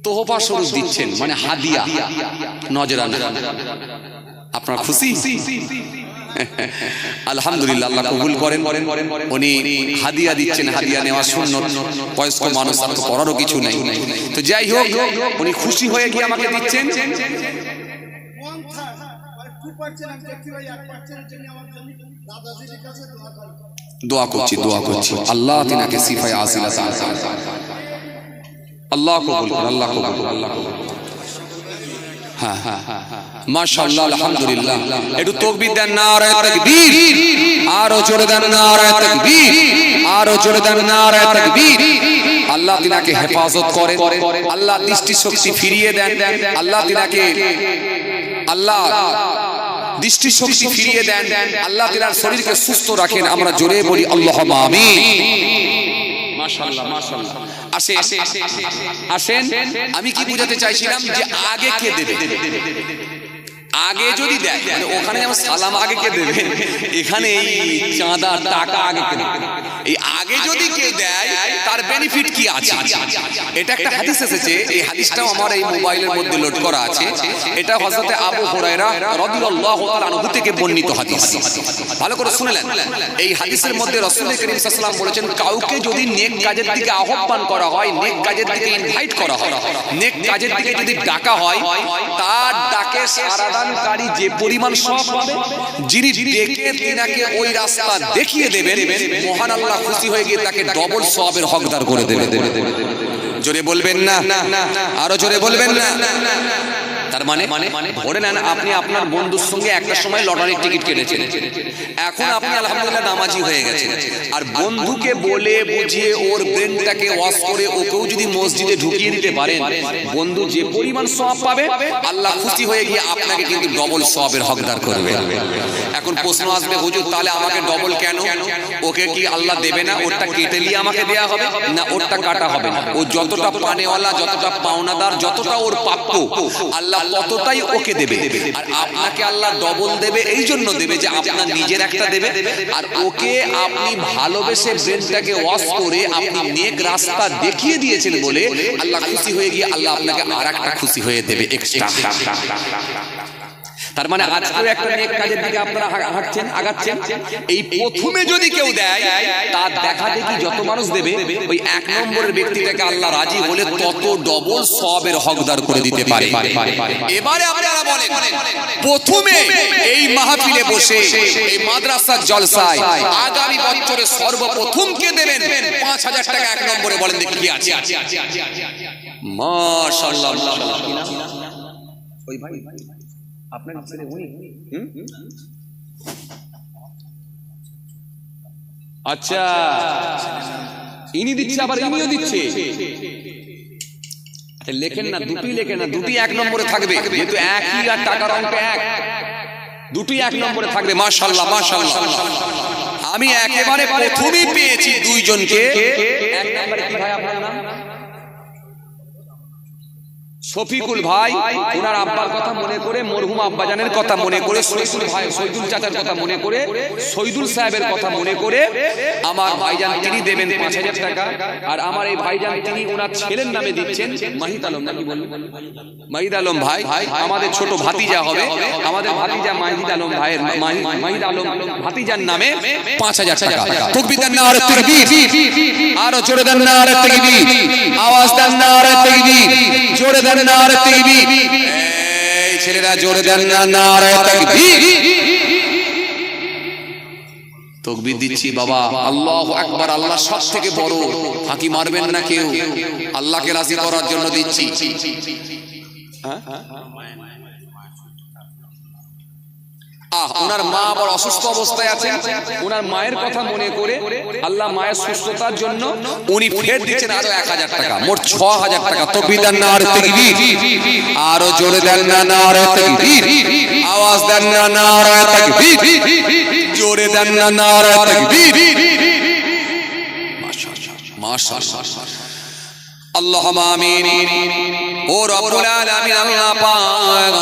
তোহফা স্বরূপ দিচ্ছেন, মানে হাদিয়া, নজরানা। আপনার খুশি? আলহামদুলিল্লাহ, আল্লাহ কবুল করেন। উনি হাদিয়া দিচ্ছেন, হাদিয়া নেওয়া সুন্নত, বয়স্ক মানুষ, আর করারও কিছু নেই। তো যাই হোক, উনি খুশি হয়ে গিয়ে আমাকে দিচ্ছেন। দোয়া করছি আল্লাহ তিনাকে সিফায়ে আসিলা আল্লাহ কবুল করুন, আল্লাহ কবুল করুন, আল্লাহ কবুল করুন। হ্যাঁ হ্যাঁ মাশাআল্লাহ আলহামদুলিল্লাহ। একটু তাকবীর দেন, নারায়ে তাকবীর। আরো জোরে দেন নারায়ে তাকবীর, আরো জোরে দেন নারায়ে তাকবীর। আল্লাহ তিনাকে হেফাজত করেন, আল্লাহ দৃষ্টি শক্তি ফিরিয়ে দেন, আল্লাহ তিনাকে দৃষ্টি শক্তি ফিরিয়ে দেন, আল্লাহ তিনার শরীরকে সুস্থ রাখেন। আমরা জোরে বলি আল্লাহুম্মা আমিন। মাশাআল্লাহ মাশাআল্লাহ। আসেন, আমি কি বুঝাতে চাইছিলাম যে আগে কে দেবে? আগে যদি দেয়, মানে ওখানে যেমন সালাম আগে কে দেবে, এখানে এই চাঁদা টাকা আগে কে দেবে? এই আগে যদি কে দেয় তার বেনিফিট কি আছে? এটা একটা হাদিস এসেছে, এই হাদিসটাও আমার এই মোবাইলের মধ্যে লোড করা আছে। এটা হযরত আবু হুরায়রা রাদিয়াল্লাহু তাআলা আনহু থেকে বর্ণিত হাদিস। ভালো করে শুনলেন, এই হাদিসের মধ্যে রাসূল করিম সাল্লাল্লাহু আলাইহি ওয়াসাল্লাম বলেছেন, কাউকে যদি নেক কাজের দিকে আহ্বান করা হয়, নেক কাজের দিকে ইনভাইট করা হয়, নেক কাজের দিকে যদি ডাকা হয়, তার ডাকে সাড়া দানকারী যে পরিমাণ সওয়াব পাবে, যিনি ডেকে তিনাকে ওই রাস্তা দেখিয়ে দেবেন, মহান আল্লাহ খুশি হয়ে গিয়ে তাকে ডবল সওয়াবের হকদার করে দেবে। জোরে বলবেন না, আরো জোরে বলবেন না। তার মানে ধরে নেন আপনি আপনার বন্ধুর সঙ্গে একটা সময় লটারির টিকিট কেটেছেন, এখন আপনি আলহামদুলিল্লাহ নামাজি হয়ে গেছেন, আর বন্ধুকে বলে বুঝিয়ে ওর ব্রেনটাকে ওয়াশ করে ওকেও যদি মসজিদে ঢুকিয়ে দিতে পারেন, বন্ধু যে পরিমাণ সওয়াব পাবে, আল্লাহ খুশি হয়ে গিয়ে আপনাকে কিন্তু ডবল সওয়াবের হকদার করবে। এখন প্রশ্ন আসবে, হুজুর তাহলে আমাকে ডবল কেন? ওকে কি আল্লাহ দেবে না? ওরটা কেটে নিয়ে আমাকে দেয়া হবে না, ওরটা কাটা হবে না? ও যতটা পানেওয়ালা, যতটা পাওনাদার, যতটা ওর প্রাপ্য, আল্লাহ ততটাই ওকে দেবে। আর আপনাকে আল্লাহ ডবল দেবে, এই জন্য দেবে যে আপনার নিজের একটা দেবে, আর ওকে আপনি ভালোবেসে ব্রেনটাকে ওয়াশ করে আপনি নেক রাস্তা দেখিয়ে দিয়েছেন বলে আল্লাহ খুশি হয়ে গিয়ে আল্লাহ আপনাকে আর একটা খুশি হয়ে দেবে এক্সট্রা। তার মানে আজকেও একটা নেক কাজের দিকে আপনারা আগাচ্ছেন। এই প্রথমে যদি কেউ দেয়, তার দেখা দেখি যত মানুষ দেবে, ওই এক নম্বরের ব্যক্তিটাকে আল্লাহ রাজি হলে তত ডবল সওয়াবের হকদার করে দিতে পারে। এবারে আপনারা বলেন, প্রথমে এই মাহফিলে বসে এই মাদ্রাসার জলসায় আগামী বছরে সর্বপ্রথম কে দেবেন ৫,০০০ টাকা এক নম্বরে? বলেন দেখি কি আছে। মাশাআল্লাহ। ওই ভাই আপনার ছেলে উনি? আচ্ছা, ইনি দিচ্ছে, আবার ইনিও দিচ্ছে। লেখেন না, দুটি লেখেন না, দুটি এক নম্বরে থাকবে, যেহেতু একই আর টাকার অঙ্ক এক, দুটি এক নম্বরে থাকবে। মাশাআল্লাহ মাশাআল্লাহ। আমি একেবারে প্রথমেই পেয়েছি দুইজনকে। এক নম্বরে কি ভাই আপনার নাম? শফিকুল ভাই, ওনার আব্বার কথা মনে করে, মরহুম আব্বাজানের কথা মনে করে, শহীদুল ভাই, শহীদুল চাচার কথা মনে করে, শহীদুল সাহেবের কথা মনে করে আমার ভাইজান তিনি দেবেন ৫,০০০ টাকা। আর আমার এই ভাইজান তিনি ওনার ছেলের নামে দিচ্ছেন, মাহিদ আলম নাকি বলবেন? মাহিদ আলম ভাই আমাদের ছোট ভাতিজা হবে, আমাদের ভাতিজা মাহিদ আলম ভাইয়ের, মাহিদ আলম ভাতিজার নামে ৫,০০০ টাকা। তাকবীর দেন, নারে তাকবীর, আরো জোরে দেন, নারে তাকবীর, আওয়াজ দেন, নারে তাকবীর, জোরে দেন, নারে তাকবীর। এই ছেলেরা জোরে দেন না, নারে তাকবীর। তাকবীর দিচ্ছি বাবা, আল্লাহু আকবার। আল্লাহ সবথেকে বড়, ফাঁকি মারবেন না কেউ, আল্লাহকে রাজি করার জন্য দিচ্ছি। ওনার মা আবার অসুস্থ অবস্থায় আছেন, ওনার মায়ের কথা মনে করে আল্লাহ মায়ের সুস্থতার জন্য উনি ফের দিচ্ছেন আরো ১,০০০ টাকা, মোট ৬,০০০ টাকা। তাকবীর দেন, নারে তাকবীর, আরো জোরে দেন না, নারে তাকবীর, আওয়াজ দেন না, নারে তাকবীর, জোরে দেন না, নারে তাকবীর। মাশাআল্লাহ, আল্লাহুম্মা আমিন। ও রব্বুল আলামিন, আল্লাহ পাক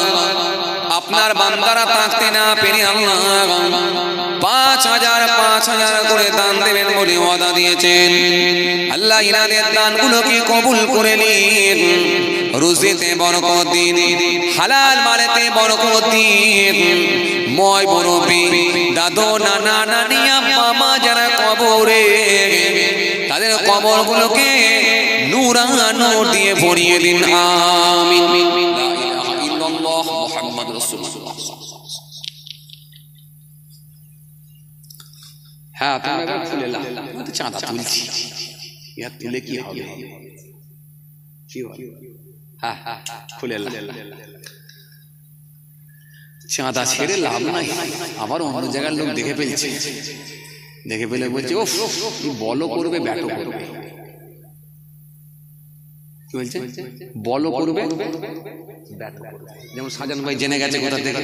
আপনার বান্দারা থাকতে না পেরে আল্লাহ ৫,০০০ করে দান দেবেন বলে ওয়াদা দিয়েছেন। আল্লাহ ইনাদের দানগুলোকে কবুল করে নিন, রুজিতে বরকত দিন, হালাল মালেতে বরকত দিন। ময় মুরব্বি, দাদু, নানা, নানি, আম্মা, মা যারা কবরে, তাদের কবরগুলোকে নূরানুর দিয়ে ভরিয়ে দিন, আমিন। মুহাম্মদ রাসূলুল্লাহ। হ্যাঁ, তুমি এবার খুলে লাও, আমি তো চাঁদা তুলছি, ইয়ার তুলে কি হবে? কি হবে? হ্যাঁ, খুলে লাও। চাঁদা ছেড়ে লাভ নাই, আবার অন্য জায়গার লোক দেখে ফেলছে, দেখে ফেলে বলছে ওফ কি বলো করবে, ব্যাটো করবে। কি বলছে? বলো করবে, যেমন সাজান ভাই জেনে গেছে কোথা থেকে,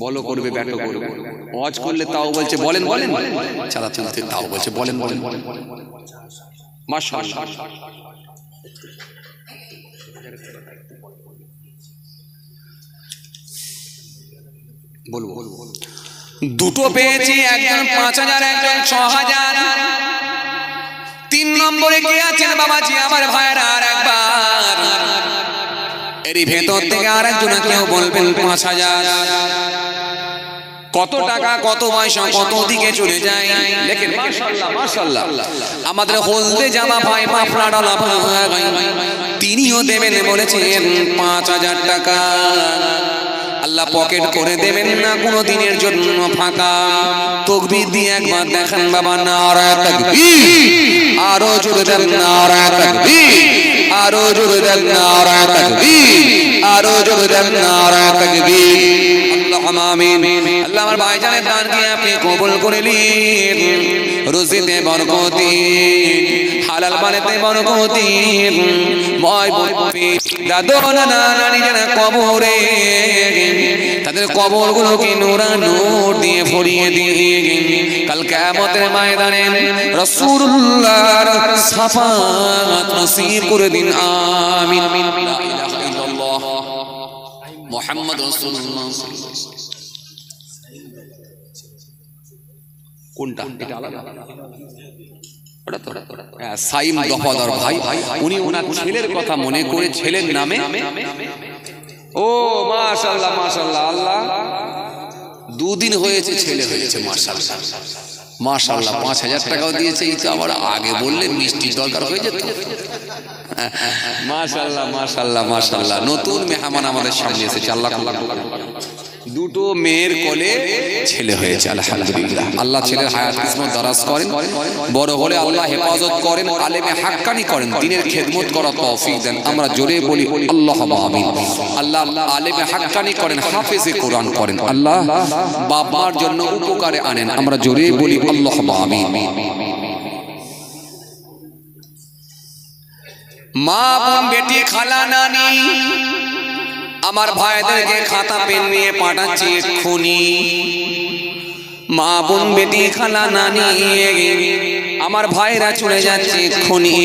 বলো করবে, ব্যাটো করবে। ওয়াজ করলে তাও বলছে বলেন বলেন, চাঁদা তুলতে তাও বলছে বলেন বলেন। মাশাআল্লাহ। বলবো দুটো পেয়েছি, একজন ৫,০০০, একজন ৬,০০০। ৩ নম্বরে কে আছেন বাবাজি আমার ভাইরা? আর একবার এরই ভেতর থেকে আর একজন কেউ বলবেন ৫,০০০। কত টাকা, কত পয়সা, কত দিকে চলে যায়। দেখেন মাশাআল্লাহ মাশাআল্লাহ, আমাদের হলদে জামা ভাই, মাফলাডালা ভাই, তিনিও দেবেন বলেছেন ৫,০০০ টাকা। আল্লাহ পকেট করে দেবেন না কোনো দিনের জন্য ফাঁকা। তাকবীর দিয়ে একবার দেখান বাবা, নারায়ে তাকবীর, আরো জোরে দেন নারায়ে তাকবীর, আরো জোরে দেন নারায়ে তাকবীর, আরো জোরে দেন নারায়ে তাকবীর। আল্লাহুম্মা আমিন। আল্লাহ আমার ভাইজানের দানকে আপনি কবুল করে নিন, রুজিতে বরকত দিন, হালাল মালেতে বরকত দিন। ময় বলবি দাদু নানা নানি যারা কবরে, তাদের কবরগুলোকে নূর দিয়ে ভরিয়ে দিন। কাল কিয়ামতের ময়দানে রাসূলুল্লাহর শাফাআত নসিব করে দিন, আমিন। লা ইলাহা ইল্লাল্লাহ মুহাম্মাদুর রাসূলুল্লাহ। কোনটা? এটা আলাদা। সাইম দফাদার ভাই, উনি ওনার ছেলের কথা মনে করে ছেলের নামে, ও মাশাআল্লাহ মাশাআল্লাহ, আল্লাহ 2 দিন হয়েছে ছেলে হয়েছে, মাশাআল্লাহ মাশাআল্লাহ। 5,000 টাকাও দিয়েছে। এই তো আবার আগে বললে মিষ্টির দরকার হয়ে যেত। মাশাআল্লাহ মাশাআল্লাহ মাশাআল্লাহ। নতুন মেহমান আমাদের সামনে এসেছে, আল্লাহ দুটো মেয়ের কোলে ছেলে হয়েছে, আলহামদুলিল্লাহ। আল্লাহ ছেলের হায়াত কিসমত দারাজ করেন, বড় হলে আল্লাহ হেফাজত করেন, আলেমে হাক্কানি করেন, দ্বীনের খেদমত করার তৌফিক দেন। আমরা জোরে বলি আল্লাহুম্মা আমিন। আল্লাহ আলেমে হাক্কানি করেন, হাফেজে কোরআন করেন, আল্লাহ বাপ মার জন্য উপকারে আনেন। আমরা জোরে বলি আল্লাহুম্মা আমিন। মা বোন বেটি খালা নানি আমার ভাইদেরকে খাতা পেন নিয়ে পাঠাচ্ছি এক্ষুনি। মা বোন বেটি খালা নানি আমার ভাইরা চলে যাচ্ছে এক্ষুনি।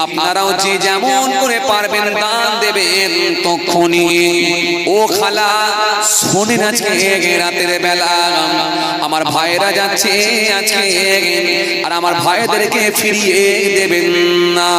আপনারাও যে যেমন করে পারবেন দান দেবেন তক্ষুনি। ও খালা শোনেন, আজকে রাতের বেলা আমার ভাইরা যাচ্ছে আজকে, আর আমার ভাইদেরকে ফিরিয়ে দেবেন না।